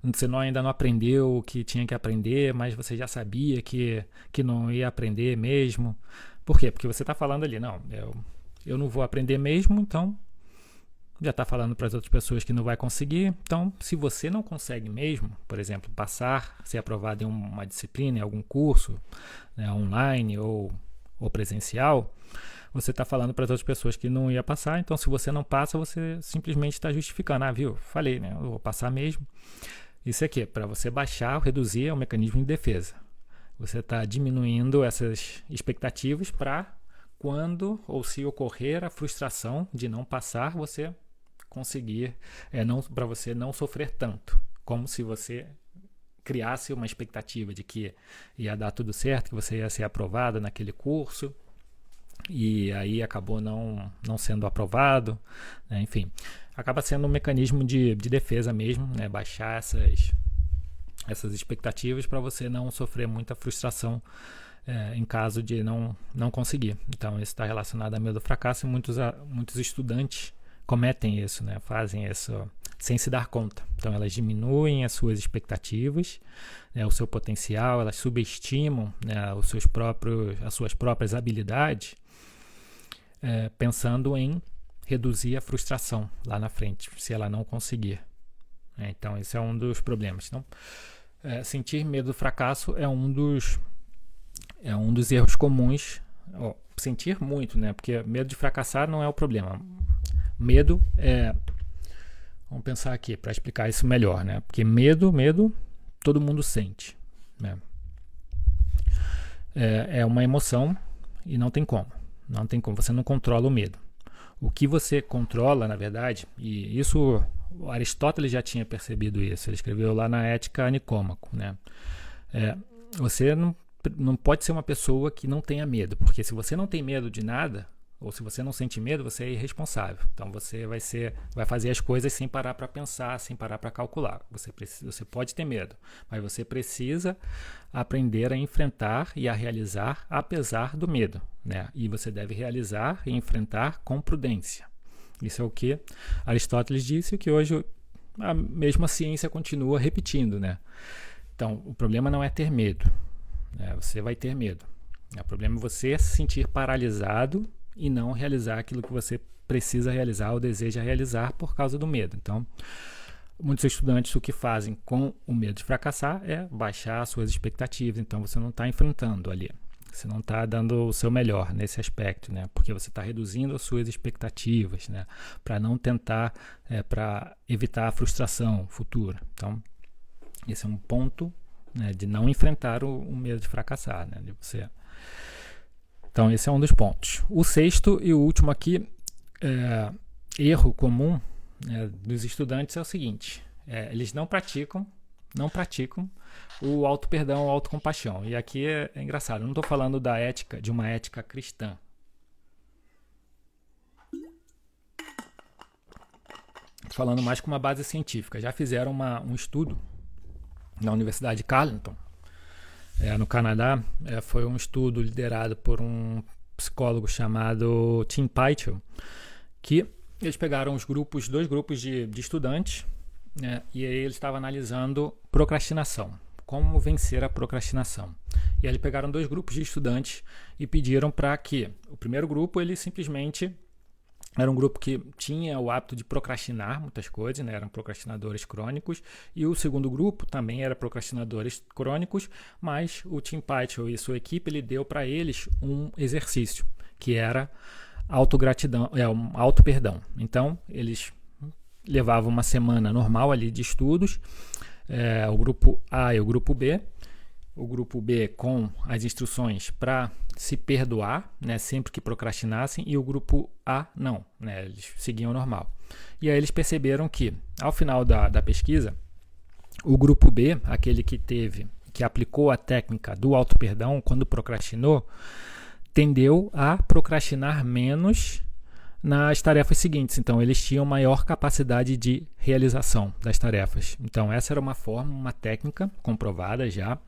Você ainda não aprendeu o que tinha que aprender, mas você já sabia que não ia aprender mesmo. Por quê? Porque você está falando ali, não, eu não vou aprender mesmo, então já está falando para as outras pessoas que não vai conseguir. Então, se você não consegue mesmo, por exemplo, passar, ser aprovado em uma disciplina, em algum curso, né, online ou presencial, você está falando para as outras pessoas que não ia passar. Então, se você não passa, você simplesmente está justificando. Viu? Falei, né? Eu vou passar mesmo. Isso aqui é para você baixar ou reduzir o mecanismo de defesa. Você está diminuindo essas expectativas para quando ou se ocorrer a frustração de não passar, você conseguir, para você não sofrer tanto, como se você criasse uma expectativa de que ia dar tudo certo, que você ia ser aprovado naquele curso e aí acabou não sendo aprovado, né? Enfim, acaba sendo um mecanismo de defesa mesmo, né? Baixar essas expectativas para você não sofrer muita frustração em caso de não conseguir. Então isso está relacionado a medo do fracasso e muitos estudantes cometem isso, né? Fazem isso sem se dar conta. Então elas diminuem as suas expectativas, né? O seu potencial, elas subestimam, né? As suas próprias habilidades, pensando em reduzir a frustração lá na frente, se ela não conseguir. Então esse é um dos problemas. Então, sentir medo do fracasso é um dos erros comuns. Sentir muito, né? Porque medo de fracassar não é o problema. Medo vamos pensar aqui para explicar isso melhor, né? Porque medo todo mundo sente, né? É uma emoção e não tem como, você não controla o medo. O que você controla, na verdade, e isso Aristóteles já tinha percebido isso, ele escreveu lá na Ética a Nicômaco, né? Você não pode ser uma pessoa que não tenha medo, porque se você não tem medo de nada, ou se você não sente medo, você é irresponsável. Então você vai fazer as coisas sem parar para pensar, sem parar para calcular. Você pode ter medo, mas você precisa aprender a enfrentar e a realizar apesar do medo, né? E você deve realizar e enfrentar com prudência. Isso é o que Aristóteles disse e que hoje a mesma ciência continua repetindo, né? Então o problema não é ter medo, né? Você vai ter medo. O problema é você se sentir paralisado e não realizar aquilo que você precisa realizar ou deseja realizar por causa do medo. Então, muitos estudantes o que fazem com o medo de fracassar é baixar suas expectativas. Então, você não está enfrentando ali. Você não está dando o seu melhor nesse aspecto, né? Porque você está reduzindo as suas expectativas, né? Para não tentar, para evitar a frustração futura. Então, esse é um ponto, né, de não enfrentar o medo de fracassar, né? De você... Então, esse é um dos pontos. O sexto e o último aqui, erro comum, dos estudantes é o seguinte: eles não praticam o auto-perdão, a autocompaixão. E aqui é engraçado, eu não estou falando de uma ética cristã. Estou falando mais com uma base científica. Já fizeram um estudo na Universidade de Carleton, no Canadá. Foi um estudo liderado por um psicólogo chamado Tim Pychyl, que eles pegaram dois grupos de estudantes, né, e aí eles estavam analisando procrastinação, como vencer a procrastinação. E aí eles pegaram dois grupos de estudantes e pediram para que o primeiro grupo, ele simplesmente era um grupo que tinha o hábito de procrastinar muitas coisas, né? Eram procrastinadores crônicos. E o segundo grupo também era procrastinadores crônicos, mas o Tim Pychyl e sua equipe, ele deu para eles um exercício, que era autogratidão, um auto-perdão. Então, eles levavam uma semana normal ali de estudos, o grupo A e o grupo B. O grupo B com as instruções para se perdoar, né, sempre que procrastinassem, e o grupo A não, né, eles seguiam normal. E aí eles perceberam que, ao final da pesquisa, o grupo B, aquele que aplicou a técnica do auto-perdão quando procrastinou, tendeu a procrastinar menos nas tarefas seguintes. Então, eles tinham maior capacidade de realização das tarefas. Então, essa era uma técnica comprovada já,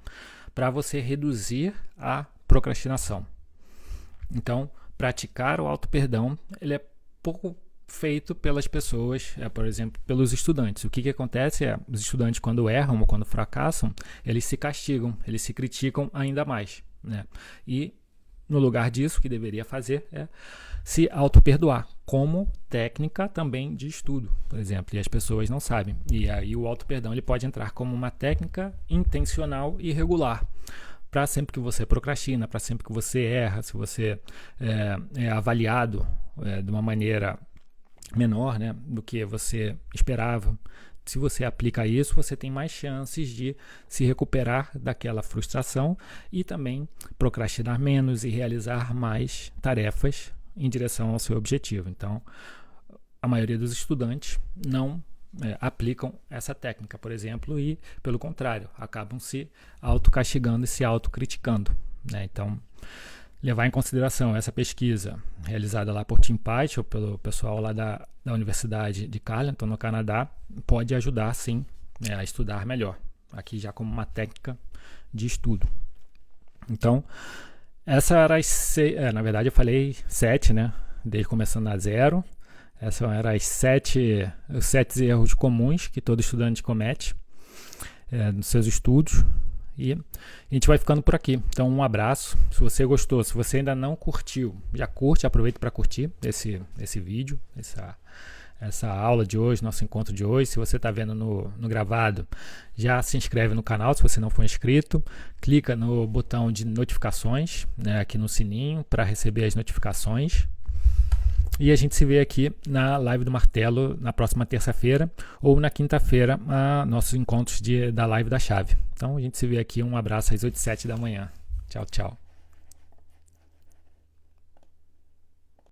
para você reduzir a procrastinação. Então, praticar o auto-perdão, ele é pouco feito pelas pessoas, por exemplo, pelos estudantes. O que acontece os estudantes, quando erram ou quando fracassam, eles se castigam, eles se criticam ainda mais, né? E, no lugar disso, o que deveria fazer é se auto-perdoar, como técnica também de estudo, por exemplo, e as pessoas não sabem. E aí o auto-perdão ele pode entrar como uma técnica intencional e regular, para sempre que você procrastina, para sempre que você erra, se você é avaliado de uma maneira menor, né, do que você esperava. Se você aplica isso, você tem mais chances de se recuperar daquela frustração e também procrastinar menos e realizar mais tarefas em direção ao seu objetivo. Então, a maioria dos estudantes não aplicam essa técnica, por exemplo, e, pelo contrário, acabam se autocastigando e se autocriticando, né? Então, levar em consideração essa pesquisa realizada lá por Tim Pite, ou pelo pessoal lá da Universidade de Carleton, no Canadá, pode ajudar, sim, a estudar melhor. Aqui já como uma técnica de estudo. Então, essa era na verdade eu falei 7, né? Desde começando a 0. Essas eram os 7 erros comuns que todo estudante comete nos seus estudos. E a gente vai ficando por aqui. Então, um abraço. Se você gostou, se você ainda não curtiu, já curte, aproveita para curtir esse vídeo, essa aula de hoje, nosso encontro de hoje. Se você está vendo no gravado, já se inscreve no canal se você não for inscrito. Clica no botão de notificações, né, aqui no sininho, para receber as notificações. E a gente se vê aqui na live do Martelo na próxima terça-feira ou na quinta-feira, nossos encontros da live da chave. Então a gente se vê aqui. Um abraço às 8h07 da manhã. Tchau, tchau.